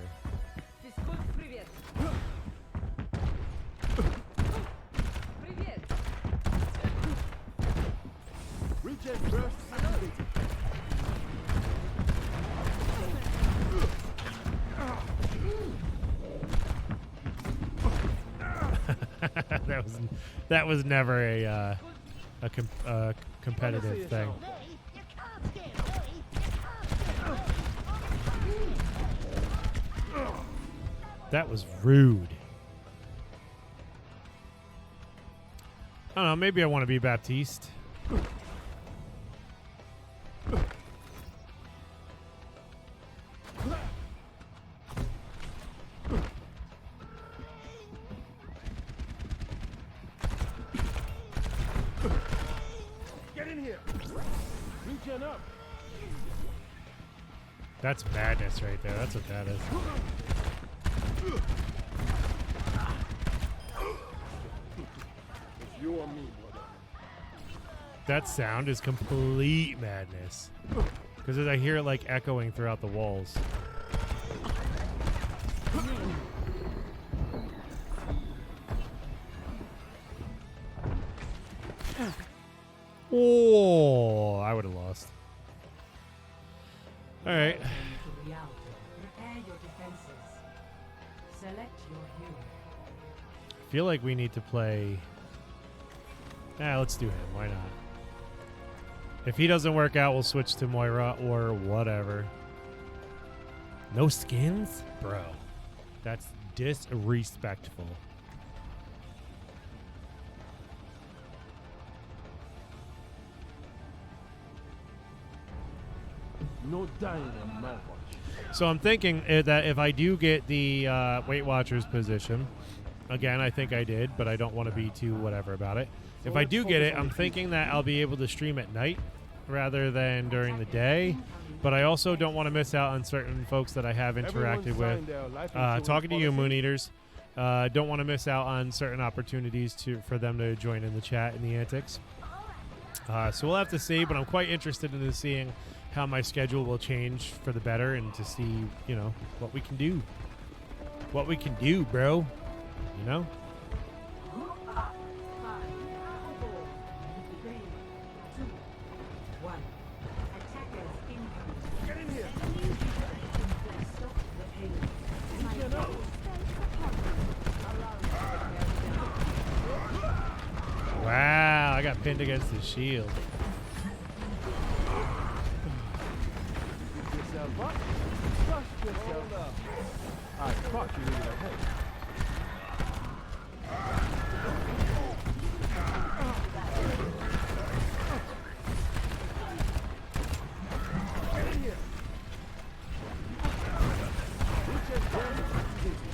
Regen burst activated. that was never a competitive thing. Me? You can't scare me. You can't. That was rude. I don't know. Maybe I want to be Baptiste. Get in here. Regen up. That's madness right there. That's what that is. It's you or me, brother. That sound is complete madness. Because I hear it like echoing throughout the walls. Oh, I would have lost. All right. To reality. Prepare your defenses. Select your hero. Feel like we need to play. Let's do him. Why not? If he doesn't work out, we'll switch to Moira or whatever. No skins? Bro. That's disrespectful. No dying on my watch. So I'm thinking that if I do get the Weight Watchers position, again, I think I did, but I don't want to be too whatever about it. If I do get it, I'm thinking that I'll be able to stream at night rather than during the day. But I also don't want to miss out on certain folks that I have interacted with. Talking to you, Moon Eaters. Don't want to miss out on certain opportunities for them to join in the chat and the antics. So we'll have to see, but I'm quite interested in seeing how my schedule will change for the better and to see, you know, what we can do. What we can do, bro. You know? 5, 4, 3, 2, 1. Attackers incoming. Get in here. Stop the pain. Regen up. Wow, I got pinned against the shield. Pick yourself up. Dust yourself up. I thought you needed a head. Get in here. Regen burst activated.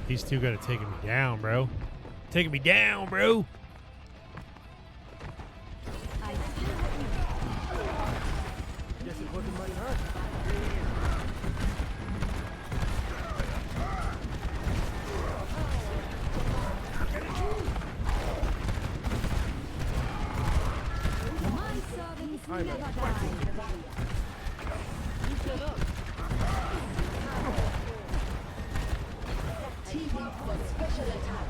He's too good at taking me down, bro. Taking me down, bro. Guess it wasn't my turn. My servants I'm never a die. Regen up. TV for special attack.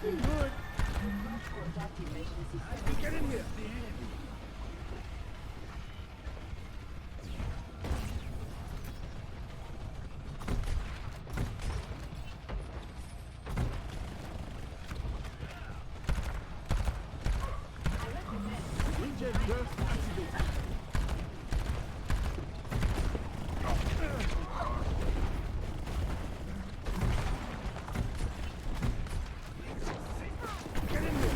Looking good. Get in here. Regen burst activated. Get in there.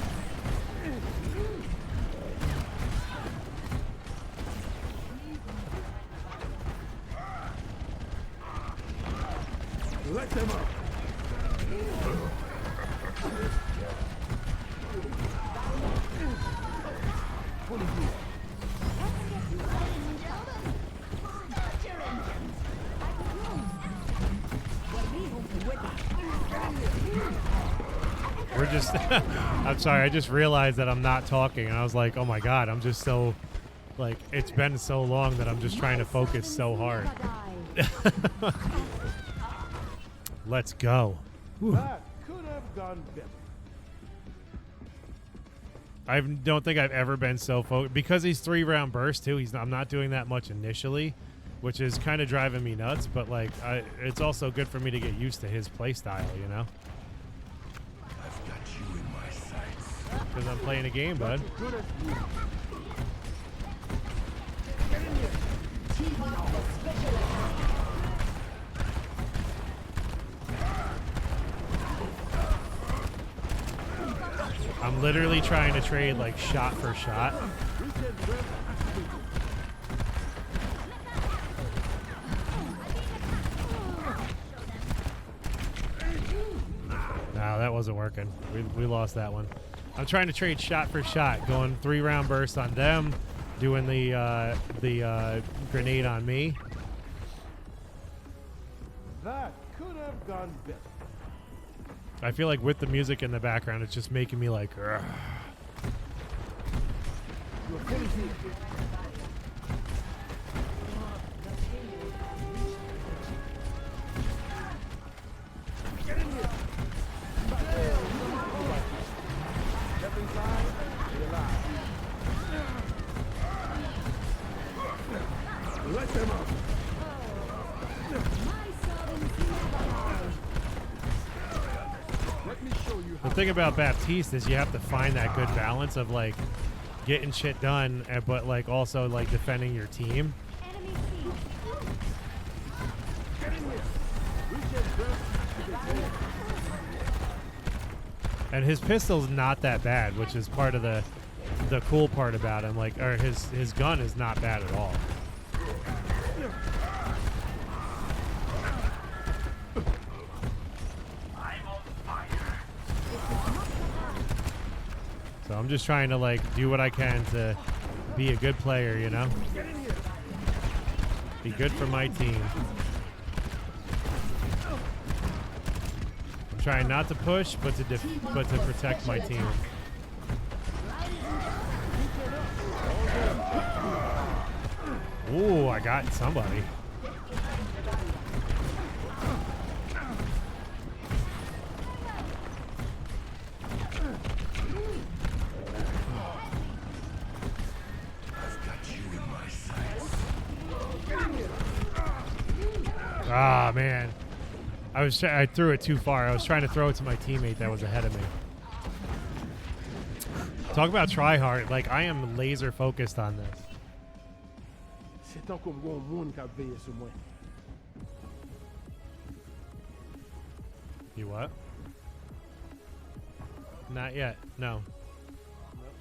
Let them up. Fully healed. We're just I'm sorry, I just realized that I'm not talking and I was like, oh my god, I'm just so like it's been so long that I'm just trying to focus so hard. Let's go. Whew. That could have gone better. I don't think I've ever been so focused because he's 3-round burst too. I'm not doing that much initially, which is kind of driving me nuts. But like, it's also good for me to get used to his play style, you know? I've got you in my sights. Because I'm playing a game, bud. Good as new. TV for special attack. I'm literally trying to trade like shot for shot. Regen burst activated. No, that wasn't working. We lost that one. I'm trying to trade shot for shot, going 3-round burst on them, doing the grenade on me. That could have gone better. I feel like with the music in the background, it's just making me like, "Ugh." You're fully healed. Get in here. Step inside. Be alive. Let them up. My servants never die. Let me show you how. The thing about Baptiste is you have to find that good balance of like getting shit done, but like also like defending your team. Enemy seen. Get in here. Regen burst activated. And his pistol's not that bad, which is part of the cool part about him. Like, or his gun is not bad at all. So I'm just trying to like do what I can to be a good player, you know? Be good for my team. I'm trying not to push, but to protect my team. Ooh, I got somebody. Ah, man. I threw it too far. I was trying to throw it to my teammate that was ahead of me. Talk about try hard. Like, I am laser focused on this. You what? Not yet. No.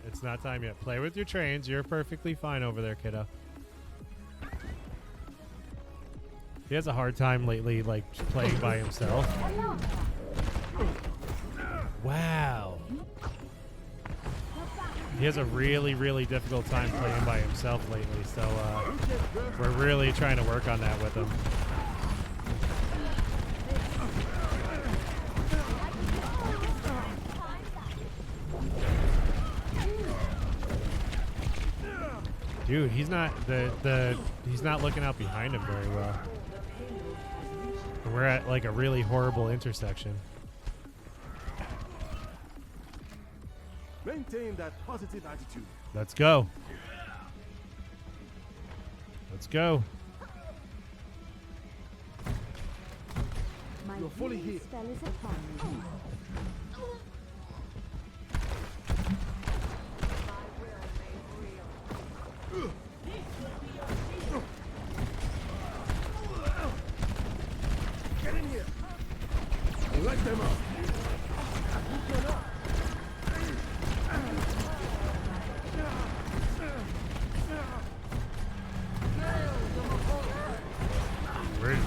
It's not time yet. Play with your trains. You're perfectly fine over there, kiddo. He has a hard time lately, like, playing by himself. Wow. He has a really, really difficult time playing by himself lately, so we're really trying to work on that with him. Dude, he's not he's not looking out behind him very well. We're at like a really horrible intersection. Maintain that positive attitude. Let's go. Let's go. You're fully healed. Get in here. Let them up.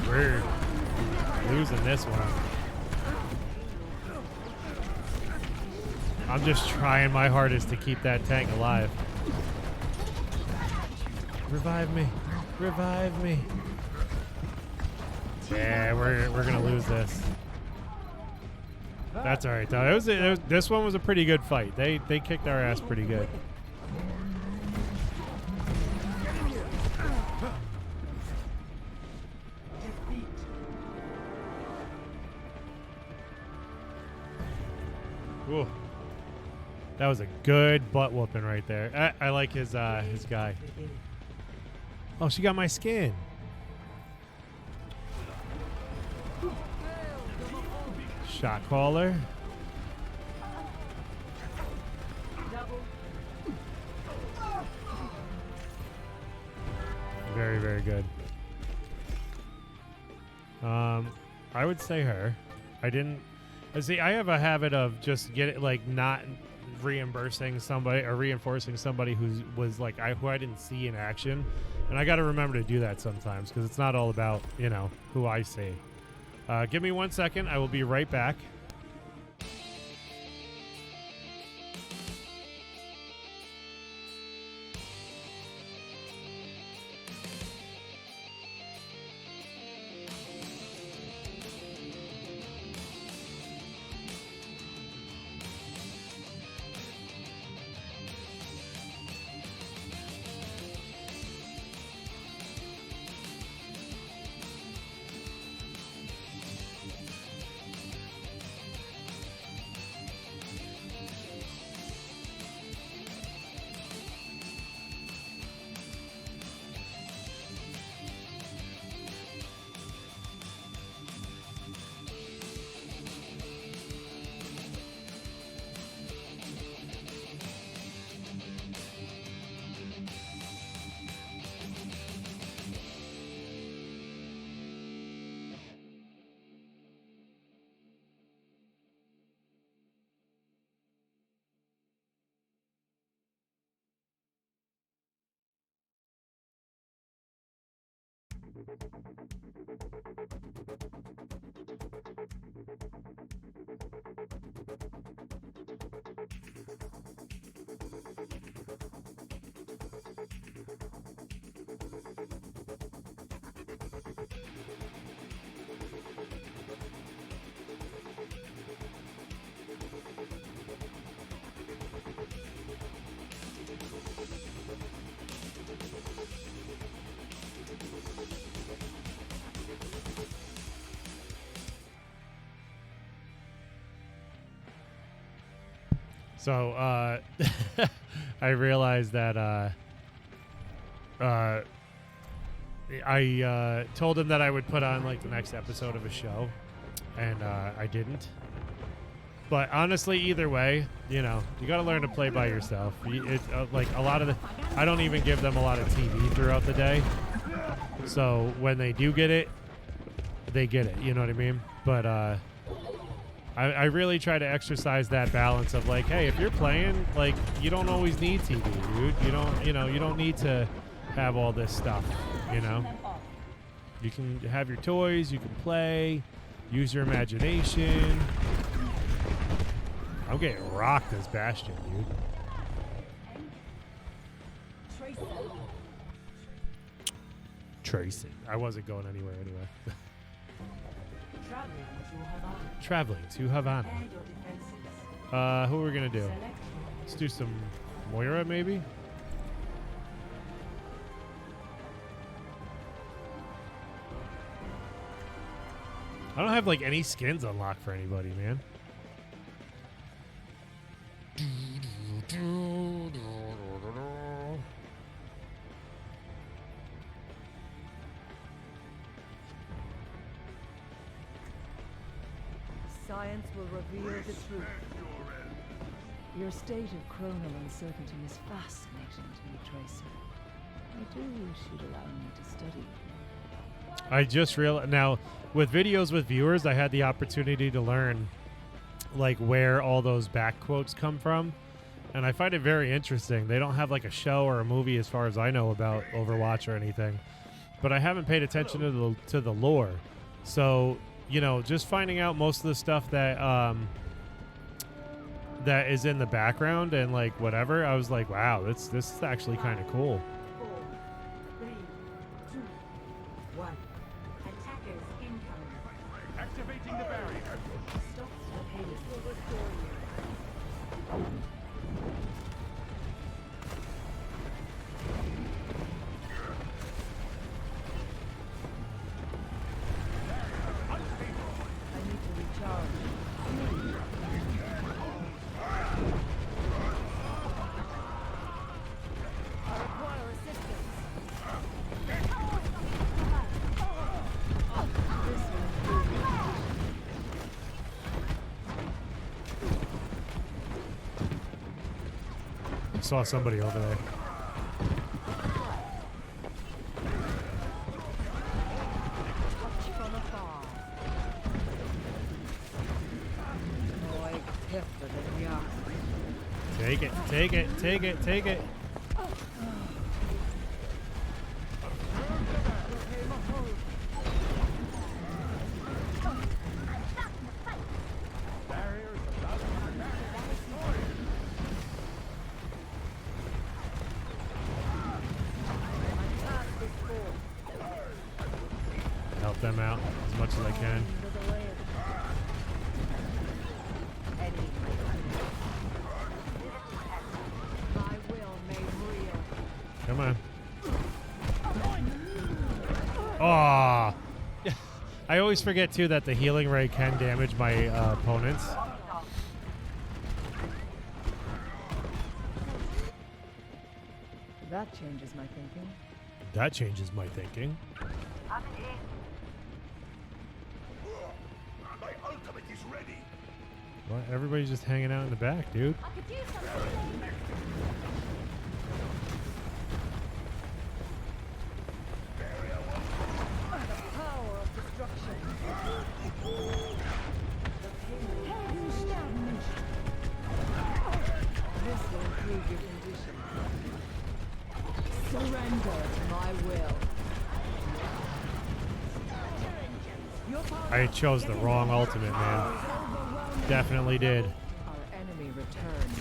We're losing this one. I'm just trying my hardest to keep that tank alive. Revive me. Revive me. Yeah, we're gonna lose this. That's all right though. This one was a pretty good fight. They kicked our ass pretty good. Ooh. That was a good butt whooping right there. I like his guy. Oh, she got my skin. Shot caller. Very, very good. I would say her. See, I have a habit of just not reimbursing somebody or reinforcing somebody who was like who I didn't see in action, and I got to remember to do that sometimes because it's not all about who I see. Give me 1 second. I will be right back. So I realized that I told him that I would put on like the next episode of a show, and I didn't. But honestly, either way, you know, you got to learn to play by yourself. Like a lot of I don't even give them a lot of TV throughout the day. So when they do get it, they get it. You know what I mean? But I really try to exercise that balance of like, hey, if you're playing, like, you don't always need TV, dude. You don't need to have all this stuff. You know, you can have your toys, you can play, use your imagination. I'm getting rocked as Bastion, dude. Tracing. I wasn't going anywhere anyway. Traveling to Havana. Who are we gonna do? Let's do some Moira, maybe. I don't have like any skins unlocked for anybody, man. Science will reveal the truth. Your state of chronal uncertainty is fascinating to me, Tracer. I do wish you'd allow me to study. I just realized now with videos with viewers, I had the opportunity to learn like where all those back quotes come from, and I find it very interesting. They don't have like a show or a movie, as far as I know, about Overwatch or anything, but I haven't paid attention to the lore. So you know, just finding out most of the stuff that that is in the background and like whatever, I was like, wow, this is actually kind of cool. 4, 3, 2, 1. Attackers incoming. Activating the barrier. Stop the pace. Will restore you. I need to recharge. I require assistance. This will improve your condition. I saw somebody over there. Touch from afar. Oj, häftar den ja. Take it, take it, take it, take it. Barrier is about to be Help them out as much as I can. My will made real. Come on. Aw. I always forget too that the healing ray can damage my opponents. That changes my thinking. That changes my thinking. My ultimate is ready. What? Everybody's just hanging out in the back, dude. I could use something. Power of destruction. This will improve your condition. Surrender to my will. I chose the wrong ultimate, man. Definitely did. Our enemy returns.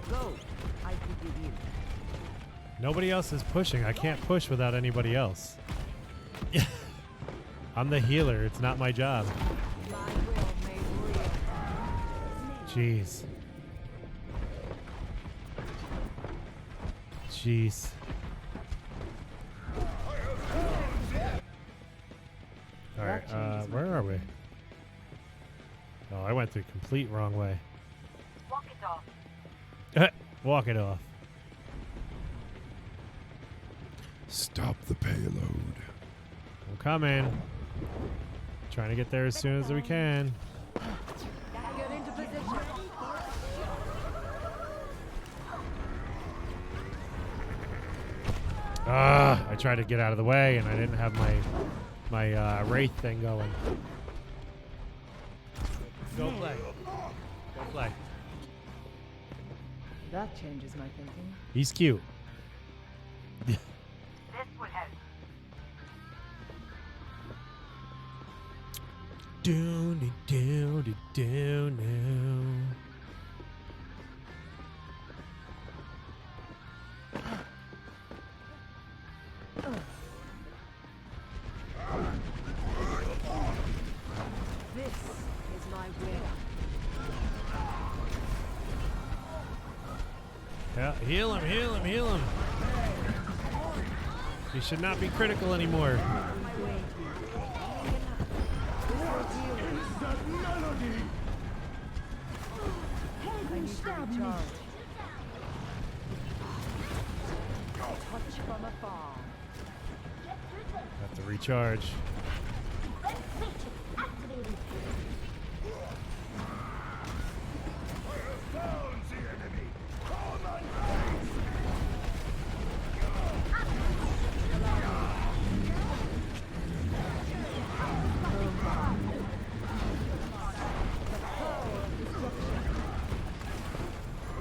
Go. I forgive you. Nobody else is pushing. I can't push without anybody else. I'm the healer. It's not my job. My will made real. Jeez. Jeez. Alright, where are we? Oh, I went the complete wrong way. Walk it off. Walk it off. Stop the payload. I'm coming. Trying to get there as soon as we can. Get into position. I tried to get out of the way and I didn't have my wraith thing going. Go play. Go play. That changes my thinking. He's cute. This would help. Do now. This is my will. Yeah, heal him, heal him, heal him. He should not be critical anymore. I need to recharge. Touch from afar. Have to recharge.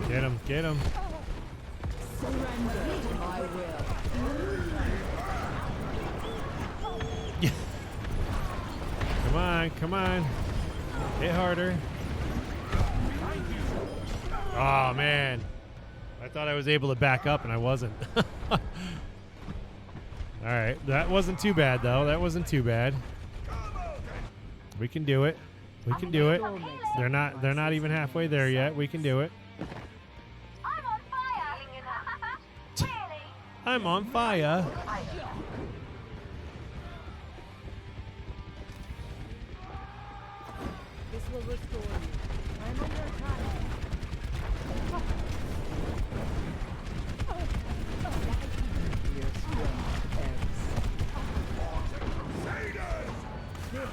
Get him, get him. Surrender to my will. Come on, come on. Hit harder. Oh, man. I thought I was able to back up, and I wasn't. All right. That wasn't too bad, though. That wasn't too bad. We can do it. We can do it. They're not even halfway there yet. We can do it. I'm on fire. Really? I'm on fire. This will restore you. I'm under attack. Your strength ebbs. This is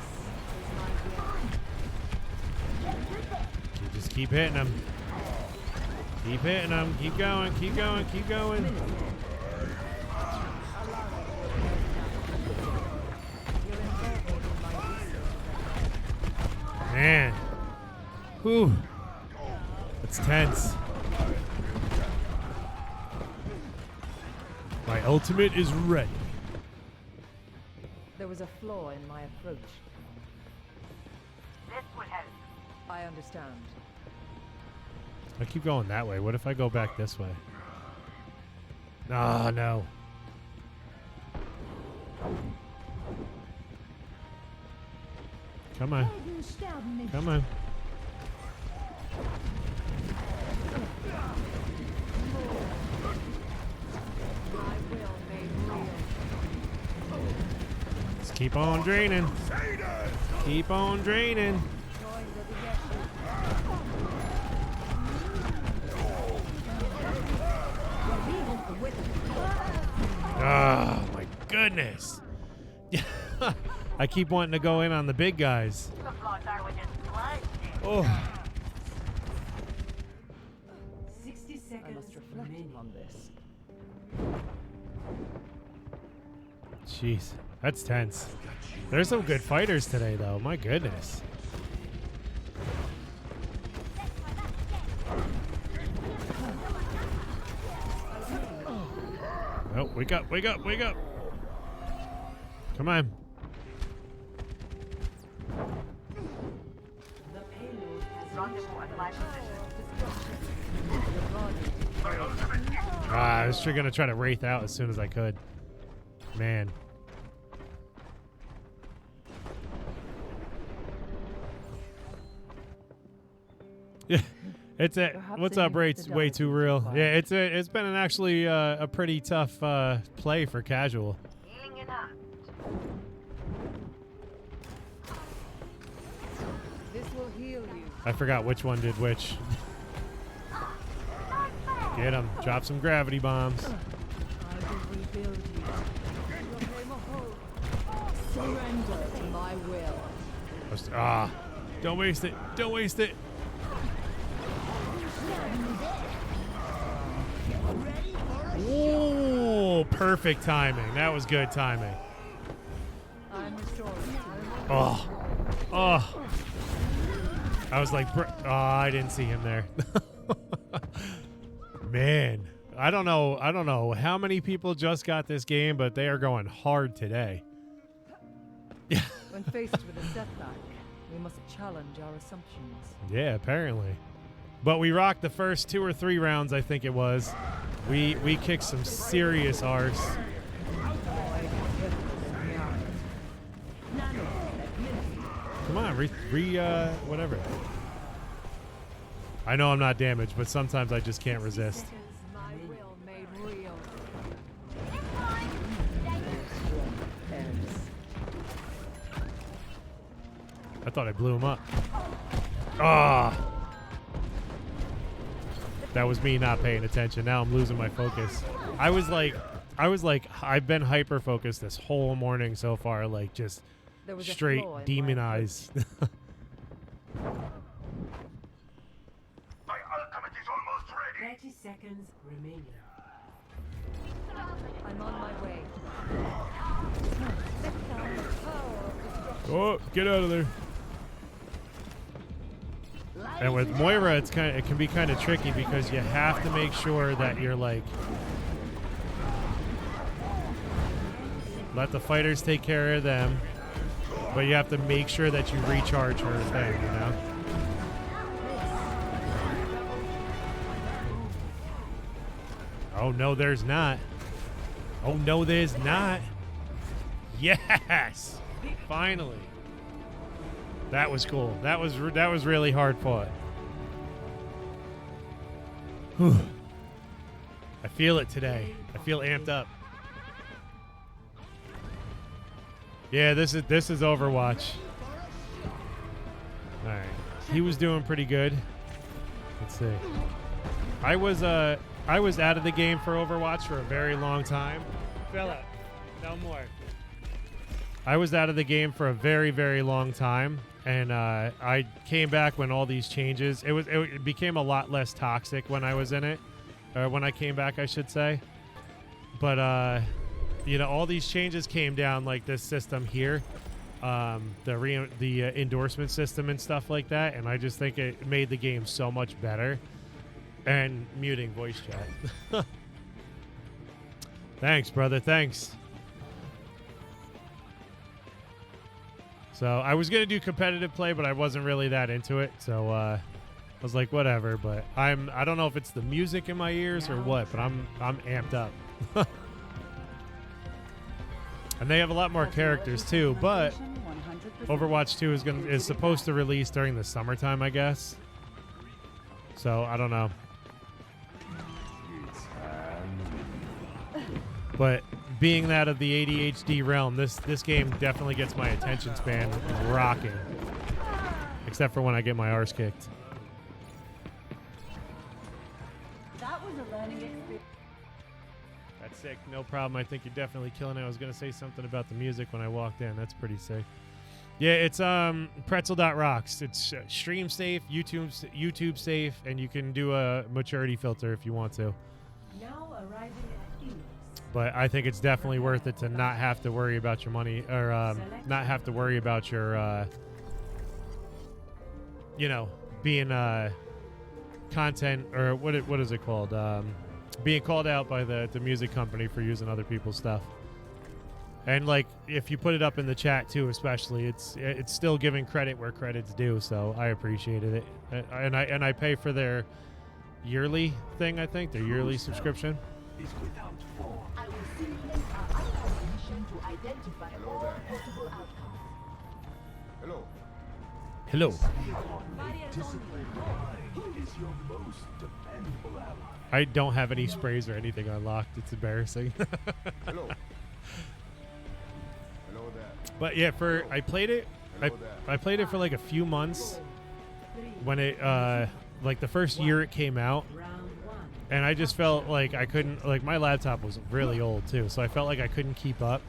my will. You just keep hitting them. Keep hitting them. Keep going. Keep going. Keep going. Man. Whew. That's tense. My ultimate is ready. There was a flaw in my approach. This would help. I understand. I keep going that way. What if I go back this way? Oh, no. Come on. Come on. My will made real. Let's keep on draining. Keep on draining. Join the reaction. Oh, my goodness. I keep wanting to go in on the big guys. The floors are within blood. Oh. 60 I seconds must reflect remaining. upon this. Jeez. That's tense. There's some good fighters today, though. My goodness. Oh, wake up, wake up, wake up. Come on. The payload has Rendezvous at my position. I was sure gonna try to wraith out as soon as I could. Man. Yeah, it's a. Perhaps What's they up, think Rate's the way dogs too are real. quiet. Yeah, it's been an actually a pretty tough play for casual. Healing enough. heal you. I forgot which one did which. Get him. Drop some gravity bombs. I will rebuild you. Surrender to my will. Ah. Don't waste it. Don't waste it. Ooh, perfect timing. That was good timing. I'm restored. Oh. Oh. I was like, oh, I didn't see him there. Man, I don't know how many people just got this game, but they are going hard today. When faced with a setback, we must challenge our assumptions. Yeah, apparently. But we rocked the first 2 or 3 rounds, I think it was. We kicked some serious arse. Come on, whatever. I know I'm not damaged, but sometimes I just can't resist. My will made real. I thought I blew him up. Ah! That was me not paying attention. Now I'm losing my focus. I was like, I've been hyper focused this whole morning so far, like just There was a straight flaw in my demon approach. eyes. My ultimate is almost ready. 30 seconds remaining. I'm on my way. Oh, get out of there. And with Moira, it can be kind of tricky because you have to make sure that you're like, let the fighters take care of them, but you have to make sure that you recharge her thing, you know? Oh, no, there's not. Oh, no, there's not. Yes! Finally. That was cool. That was really hard fought. Whew. I feel it today. I feel amped up. Yeah, this is Overwatch. All right. He was doing pretty good. Let's see. I was out of the game for Overwatch for a very long time. Philip, no more. I was out of the game for a very, very long time, and I came back when all these changes. It became a lot less toxic when I was in it, or when I came back, I should say. But all these changes came down, like this system here, the endorsement system and stuff like that, and I just think it made the game so much better. And muting voice chat. Thanks, brother. Thanks. So I was gonna do competitive play, but I wasn't really that into it. So I was like, whatever. But I don't know if it's the music in my ears or what, but I'm amped up. And they have a lot more characters too. But Overwatch 2 is supposed to release during the summertime, I guess. So I don't know. But being that of the ADHD realm, this game definitely gets my attention span rocking. Except for when I get my arse kicked. That was a learning experience. That's sick. No problem. I think you're definitely killing it. I was going to say something about the music when I walked in. That's pretty sick. Yeah, it's pretzel.rocks. It's stream safe, YouTube safe, and you can do a maturity filter if you want to. Now arriving at East. But I think it's definitely worth it to not have to worry about your money, or not have to worry about your, being content, or what is it called? Being called out by the music company for using other people's stuff. And like, if you put it up in the chat too, especially, it's still giving credit where credit's due. So I appreciated it, and I pay for their yearly thing. I think their yearly subscription. Is without form. I will simulate our mission to identify all possible outcomes. Hello. Hello. Disciplined mind is your most dependable ally. I don't have any sprays or anything unlocked. It's embarrassing. Hello. Hello there. But yeah, I played it. Hello there. I played it for like a few months, when it like the first year it came out, and I just felt like I couldn't, like my laptop was really old too, so I felt like I couldn't keep up.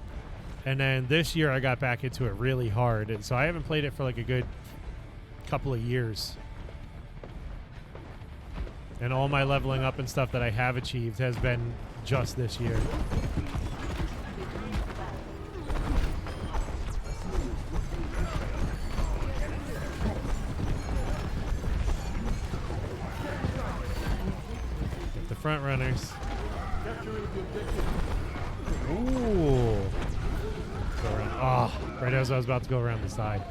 And then this year I got back into it really hard, and so I haven't played it for like a good couple of years. And all my leveling up and stuff that I have achieved has been just this year. The front runners. Ooh. Go around. Oh, right as I was about to go around the side.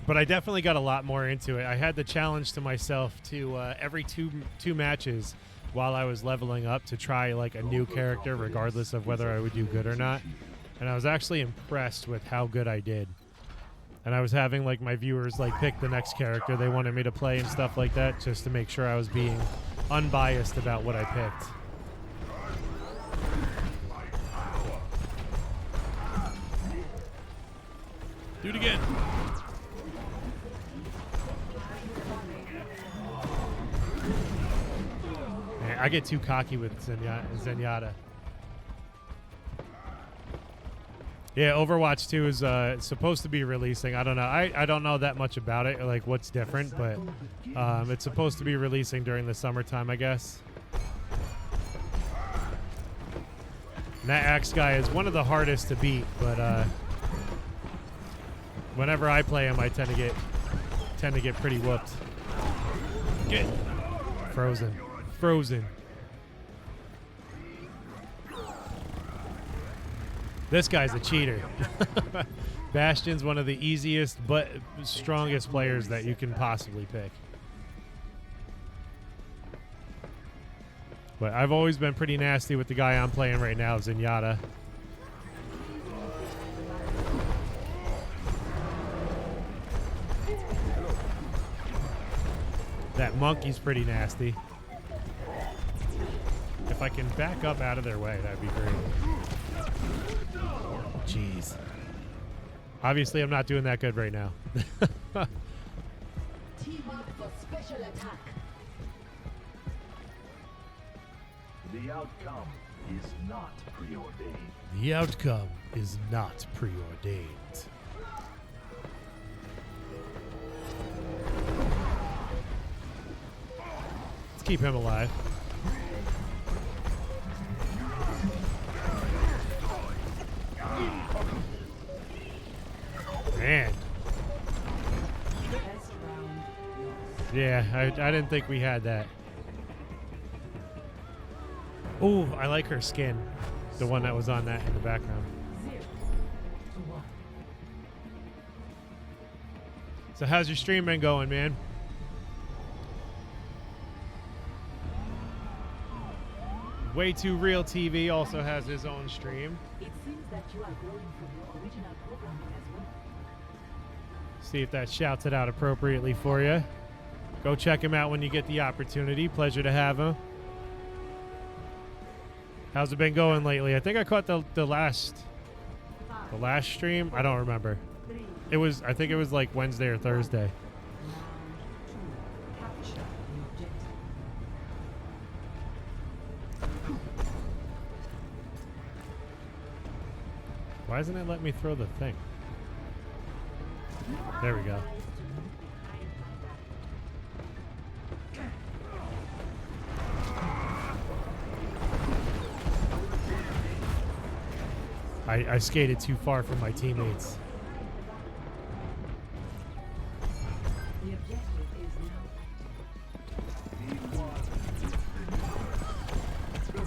But I definitely got a lot more into it. I had the challenge to myself to every two matches while I was leveling up to try like a new character regardless of whether I would do good or not. And I was actually impressed with how good I did. And I was having like my viewers like pick the next character they wanted me to play and stuff like that just to make sure I was being unbiased about what I picked. Do it again. Man, I get too cocky with Zenyatta. Yeah, Overwatch 2 is supposed to be releasing. I don't know. I don't know that much about it, like what's different, but it's supposed to be releasing during the summertime, I guess. And that Axe guy is one of the hardest to beat, but whenever I play him, I tend to get pretty whooped. Get frozen. This guy's a cheater. Bastion's one of the easiest but strongest players that you can possibly pick. But I've always been pretty nasty with the guy I'm playing right now, Zenyatta. That monkey's pretty nasty. If I can back up out of their way, that'd be great. Jeez. Obviously, I'm not doing that good right now. Team up for special attack. The outcome is not preordained. The outcome is not preordained. Let's keep him alive. Man. Yeah, I didn't think we had that. Ooh, I like her skin. The one that was on that in the background. So how's your stream been going, man? Way Too Real TV also has his own stream. It seems that you are growing from your original programming as well. See if that shouts it out appropriately for you. Go check him out when you get the opportunity. Pleasure to have him. How's it been going lately? I think I caught the last stream. I don't remember. I think it was like Wednesday or Thursday. Why doesn't it let me throw the thing? There we go. I skated too far from my teammates. The objective is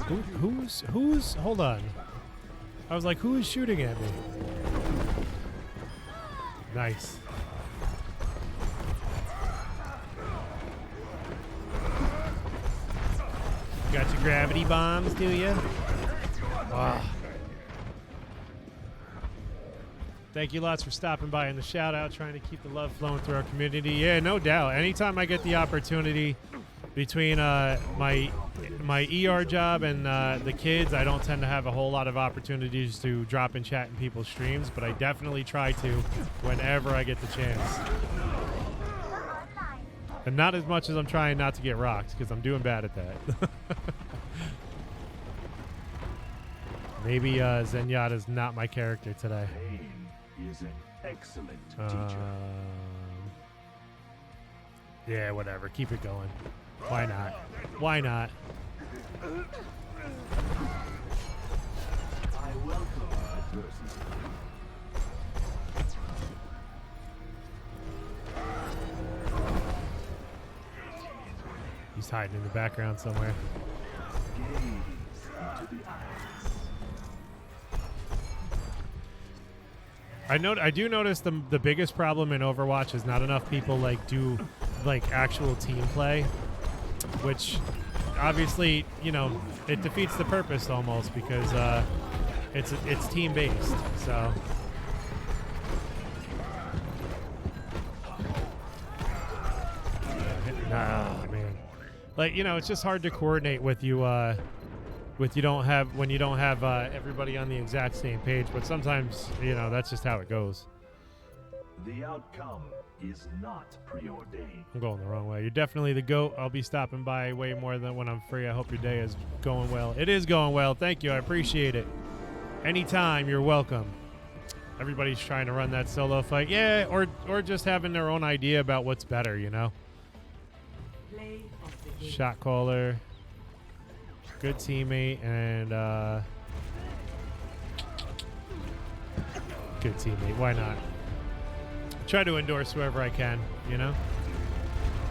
now Who's hold on. I was like, who is shooting at me? Nice. Got your gravity bombs, do you? Ah. Thank you lots for stopping by in the shout out, trying to keep the love flowing through our community. Yeah, no doubt. Anytime I get the opportunity between my ER job and the kids, I don't tend to have a whole lot of opportunities to drop and chat in people's streams, but I definitely try to whenever I get the chance. And not as much as I'm trying not to get rocked, because I'm doing bad at that. Maybe Zenyatta's not my character today. Pain is an excellent teacher. Yeah, whatever. Keep it going. Why not? Why not? I welcome adversity. He's hiding in the background somewhere. Gaze into the eyes. I do notice the biggest problem in Overwatch is not enough people like do like actual team play, which obviously, you know, it defeats the purpose almost, because it's team based. So nah, man, like, you know, it's just hard to coordinate with you when you don't have everybody on the exact same page. But sometimes, you know, that's just how it goes. The outcome is not preordained. I'm going the wrong way. You're definitely the GOAT. I'll be stopping by way more than when I'm free. I hope your day is going well. It is going well. Thank you. I appreciate it. Anytime, you're welcome. Everybody's trying to run that solo fight. Yeah, or just having their own idea about what's better, you know? Play of the game. Shot caller. Good teammate, and good teammate. Why not? Try to endorse whoever I can, you know?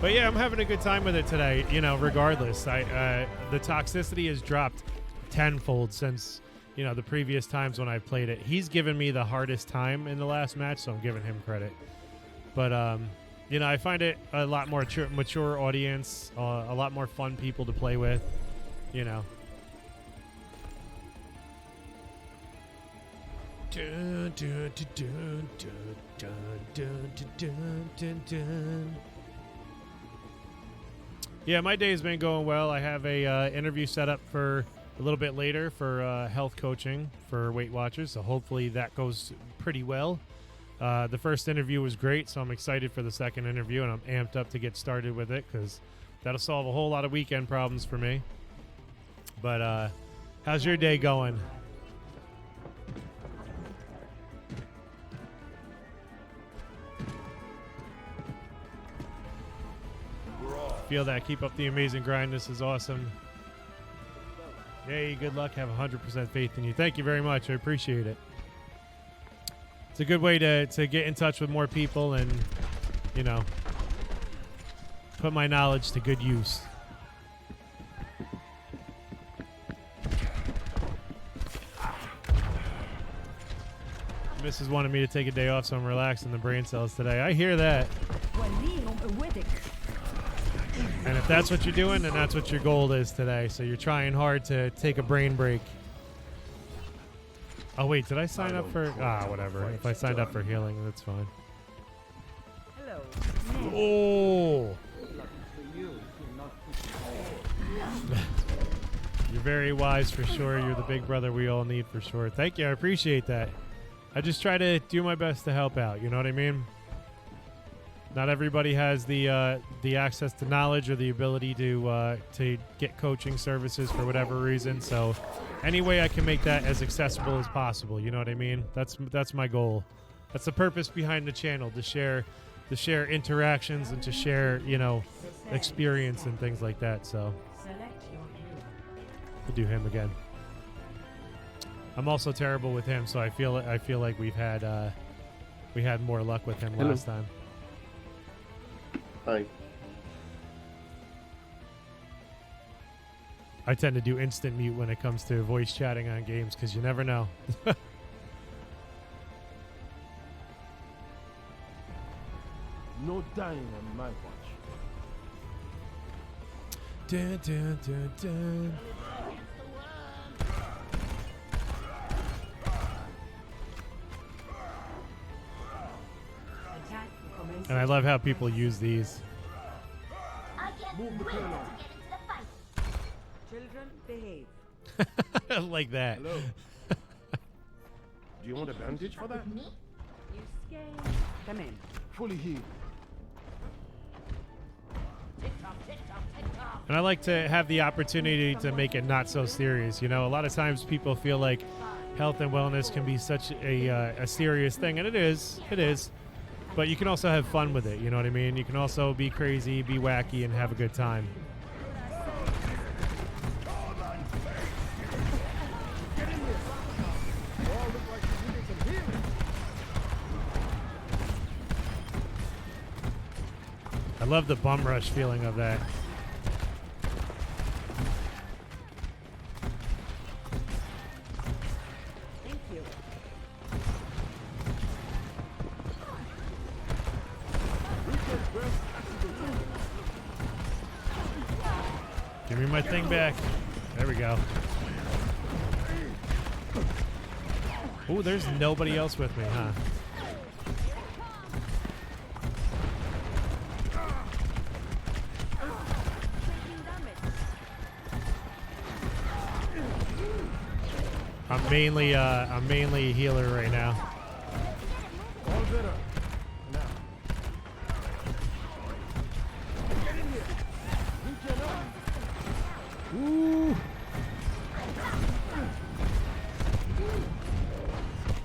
But yeah, I'm having a good time with it today, you know, regardless. The toxicity has dropped tenfold since, you know, the previous times when I've played it. He's given me the hardest time in the last match, so I'm giving him credit. But, you know, I find it a lot more mature audience, a lot more fun people to play with, you know. Dun, dun, dun, dun, dun, dun, dun, dun, dun. Yeah, my day has been going well. I have a interview set up for a little bit later for health coaching for Weight Watchers, so hopefully that goes pretty well. The first interview was great, so I'm excited for the second interview, and I'm amped up to get started with it because that'll solve a whole lot of weekend problems for me. But how's your day going? Feel that. Keep up the amazing grind. This is awesome. Hey, good luck. Have 100% faith in you. Thank you very much. I appreciate it. It's a good way to get in touch with more people and, you know, put my knowledge to good use. Mrs. wanted me to take a day off, so I'm relaxing the brain cells today. I hear that. And if that's what you're doing, then that's what your goal is today. So you're trying hard to take a brain break. Oh, wait, did I sign up for... whatever. If I signed up for healing, that's fine. Hello. Oh! You're very wise for sure. You're the big brother we all need for sure. Thank you. I appreciate that. I just try to do my best to help out. You know what I mean? Not everybody has the access to knowledge or the ability to get coaching services for whatever reason. So any way I can make that as accessible as possible. You know what I mean? That's my goal. That's the purpose behind the channel, to share interactions and to share, you know, experience and things like that. So Select your hero. we'll do him again. I'm also terrible with him, so I feel like we had more luck with him last time. Hi. I tend to do instant mute when it comes to voice chatting on games because you never know. No dying on my watch. Dun, dun, dun, dun. Attack commences. And I love how people use these. I can't Move the wait colonel. to get into the fight. Children, behave. Like that. Hello. Do you want a bandage for that? Me? You scared? Come in. Fully healed. And I like to have the opportunity to make it not so serious. You know, a lot of times people feel like health and wellness can be such a serious thing, and it is. It is. But you can also have fun with it. You know what I mean? You can also be crazy, be wacky, and have a good time. I love the bum rush feeling of that. Thank you. Give me my thing back. There we go. Ooh, there's nobody else with me, huh? I'm mainly a healer right now. All better. Now. Ooh.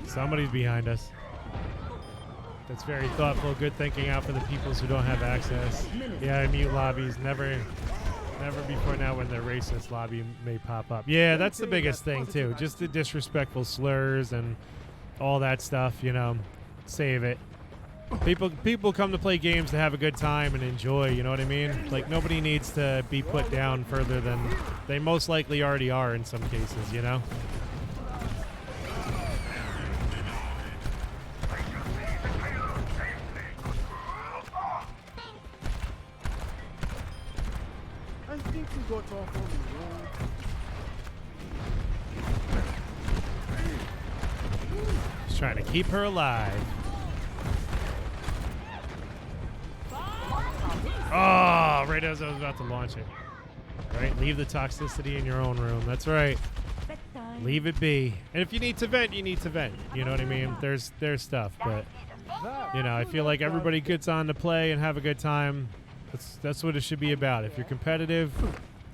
Somebody's behind us. That's very thoughtful. Good thinking out for the peoples who don't have access. Yeah, I mute lobbies. Never before now when the racist lobby may pop up. Yeah, that's the biggest thing too. Just the disrespectful slurs and all that stuff, you know. Save it. People come to play games to have a good time and enjoy, you know what I mean? Like, nobody needs to be put down further than they most likely already are in some cases, you know? I think we got off on the road. Just trying to keep her alive. Oh, right as I was about to launch it. Right? Leave the toxicity in your own room. That's right. Leave it be. And if you need to vent, you need to vent. You know what I mean? There's stuff, but you know, I feel like everybody gets on to play and have a good time. That's what it should be about. If you're competitive,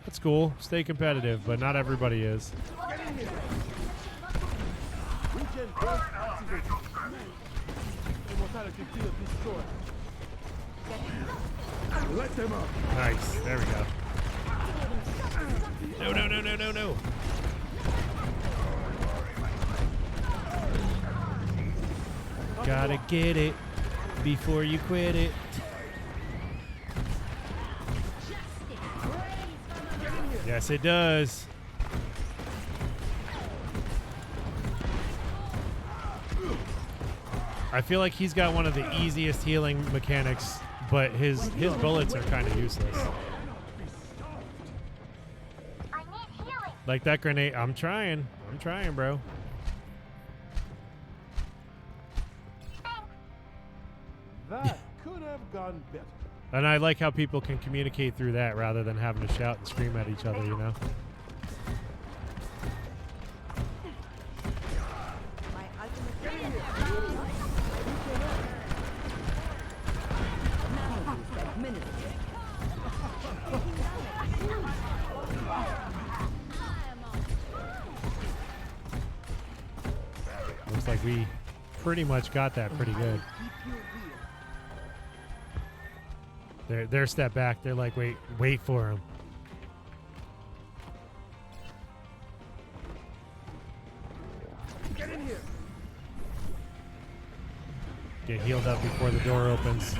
that's cool. Stay competitive, but not everybody is. Regen burst activated. Immortality field destroyed. Let them up. Nice. There we go. No, no, no, no, no, no. Gotta get it before you quit it. Yes, it does. I feel like he's got one of the easiest healing mechanics, but his bullets are kind of useless. Like that grenade. I'm trying, bro. That could have gone better. And I like how people can communicate through that rather than having to shout and scream at each other, you know? Looks like we pretty much got that pretty good. They're step back. They're like, wait for him. Get in here. Get healed up before the door opens.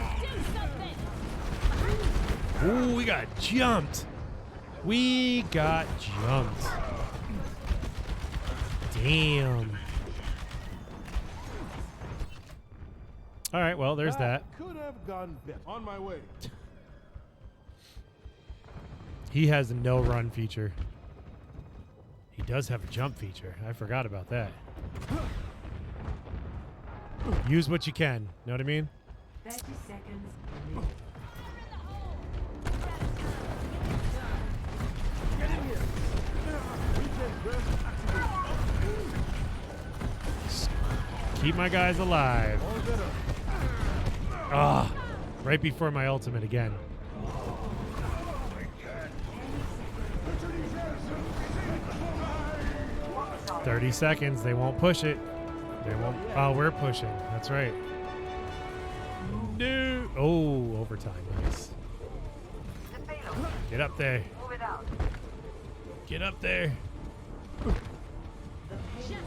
Ooh, we got jumped. We got jumped. Damn. All right, well, there's that. Could have gone better. On my way. He has a no run feature. He does have a jump feature. I forgot about that. Use what you can. Know what I mean? 30 seconds. Get in here. Regen burst activated. Keep my guys alive. All better. Ah, right before my ultimate again. 30 seconds. They won't push it. They won't. Oh, we're pushing. That's right. No. Oh, overtime. Nice. Get up there. Get up there. Justice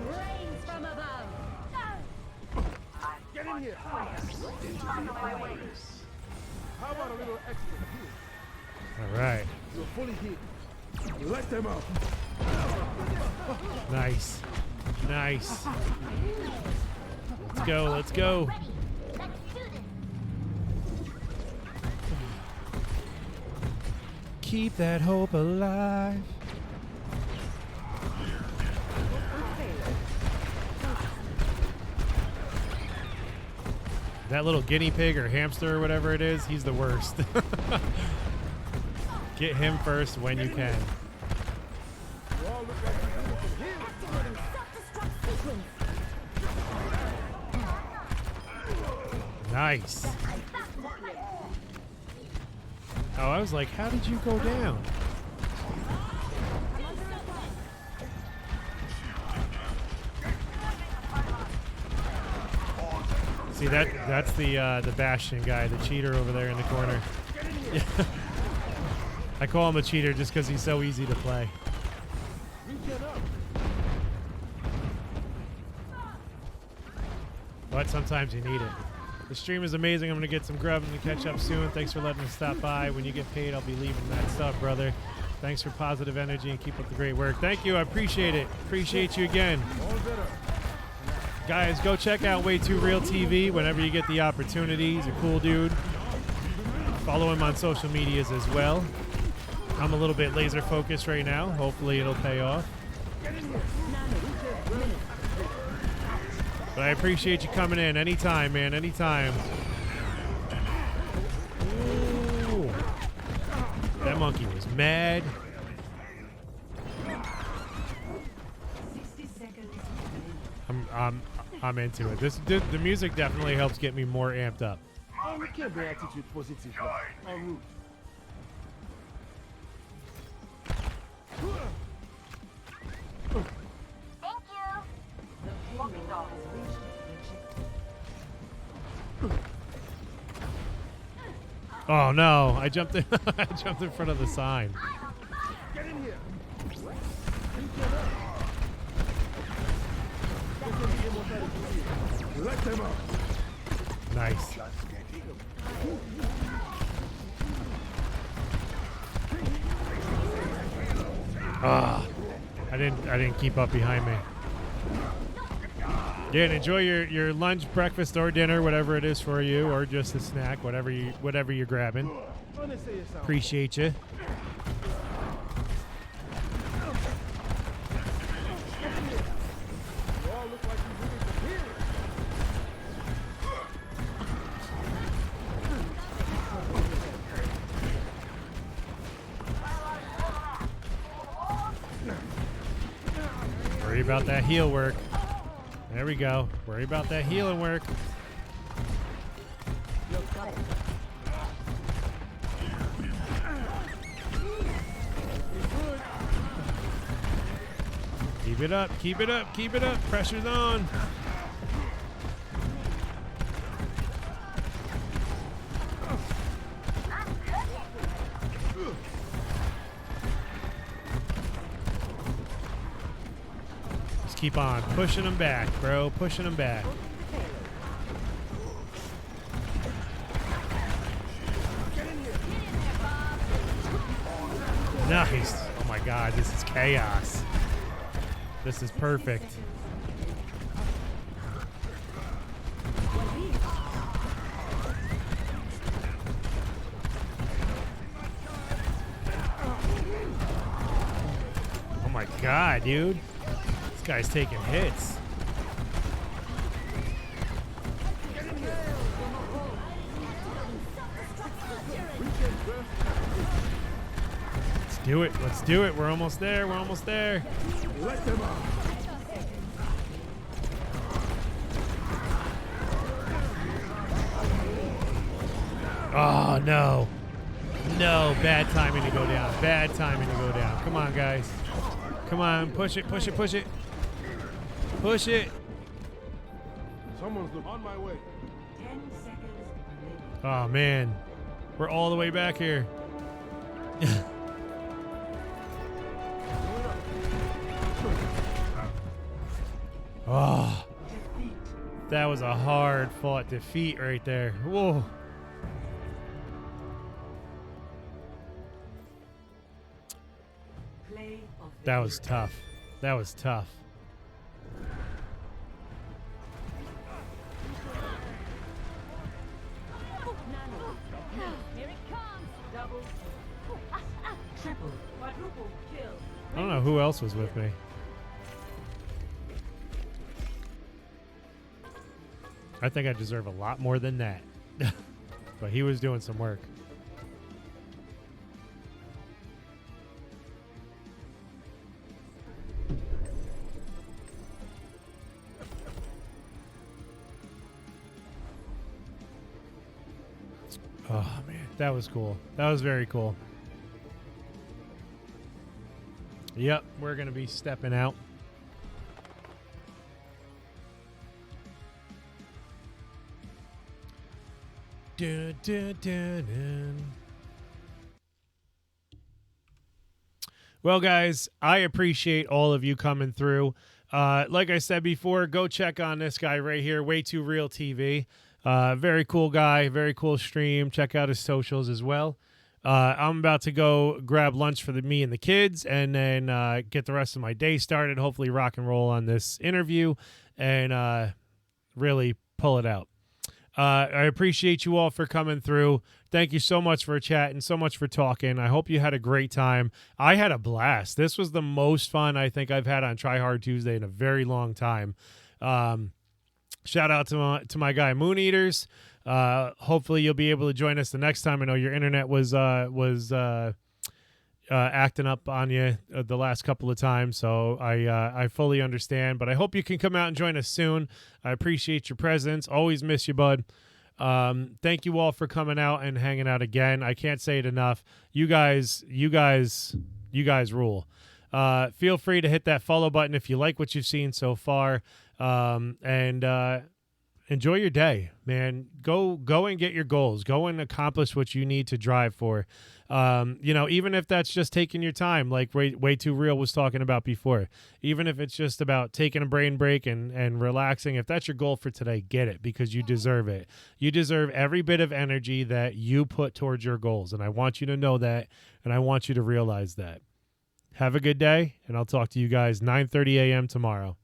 reigns from above. Get in here. How about a little extra here? All right. You're fully hit. Let them out. Nice. Nice. Let's go. Let's go. Ready. Let's do this. Keep that hope alive. That little guinea pig or hamster or whatever it is, he's the worst. Get him first when you can. You all look like you can here. Activating self-destruct sequence. Nice. Oh, I was like, how did you go down? See that's the Bastion guy, the cheater over there in the corner. Yeah. I call him a cheater just because he's so easy to play. But sometimes you need it. The stream is amazing. I'm going to get some grub and to catch up soon. Thanks for letting me stop by. When you get paid, I'll be leaving that stuff, brother. Thanks for positive energy and keep up the great work. Thank you. I appreciate it. Appreciate you again. Guys, go check out Way Too Real TV whenever you get the opportunity. He's a cool dude. Follow him on social medias as well. I'm a little bit laser focused right now. Hopefully it'll pay off. But I appreciate you coming in anytime, man. Anytime. Ooh. That monkey was mad. 60 seconds. I'm into it. The music definitely helps get me more amped up. Oh, we keep the attitude positive. En route. Thank you. Oh no! I jumped in. I jumped in front of the sign. Get in here. Let them out. Nice. Ah, I didn't keep up behind me. Yeah, and enjoy your lunch, breakfast, or dinner, whatever it is for you, or just a snack, whatever you're grabbing. Appreciate you. Worry about that heal work. There we go. Worry about that healing work. Keep it up, keep it up, keep it up. Pressure's on. Just keep on pushing them back, bro. Pushing them back. Nice. Oh my God, this is chaos. This is perfect. Oh my God, dude. This guy's taking hits. Let's do it. Let's do it. We're almost there. We're almost there. Let them out. Oh, no. No, bad timing to go down. Bad timing to go down. Come on, guys. Come on, push it, push it, push it. Push it. Someone's on my way. 10 seconds remaining. Oh, man. We're all the way back here. Oh, that was a hard fought defeat right there. Whoa. Play of the That was tough. That was tough. Here it comes. double, triple, quadruple kill. I don't know who else was with me. I think I deserve a lot more than that. But he was doing some work. Oh, man. That was cool. That was very cool. Yep, we're going to be stepping out. Dun, dun, dun, dun. Well, guys, I appreciate all of you coming through. Like I said before, go check on this guy right here, Way Too Real TV. Very cool guy, very cool stream. Check out his socials as well. I'm about to go grab lunch for me and the kids, and then get the rest of my day started. Hopefully rock and roll on this interview and really pull it out. I appreciate you all for coming through. Thank you so much for chatting, so much for talking. I hope you had a great time. I had a blast. This was the most fun I think I've had on Try Hard Tuesday in a very long time. Shout out to my guy Moon Eaters. Hopefully you'll be able to join us the next time. I know your internet was acting up on you the last couple of times, so I fully understand. But I hope you can come out and join us soon. I appreciate your presence. Always miss you, bud. Thank you all for coming out and hanging out again. I can't say it enough. You guys rule. Feel free to hit that follow button if you like what you've seen so far. And enjoy your day, man. Go and get your goals. Go and accomplish what you need to drive for. Even if that's just taking your time, like Way Too Real was talking about before. Even if it's just about taking a brain break and relaxing, if that's your goal for today, get it, because you deserve it. You deserve every bit of energy that you put towards your goals, and I want you to know that, and I want you to realize that. Have a good day, and I'll talk to you guys 9:30 a.m. tomorrow.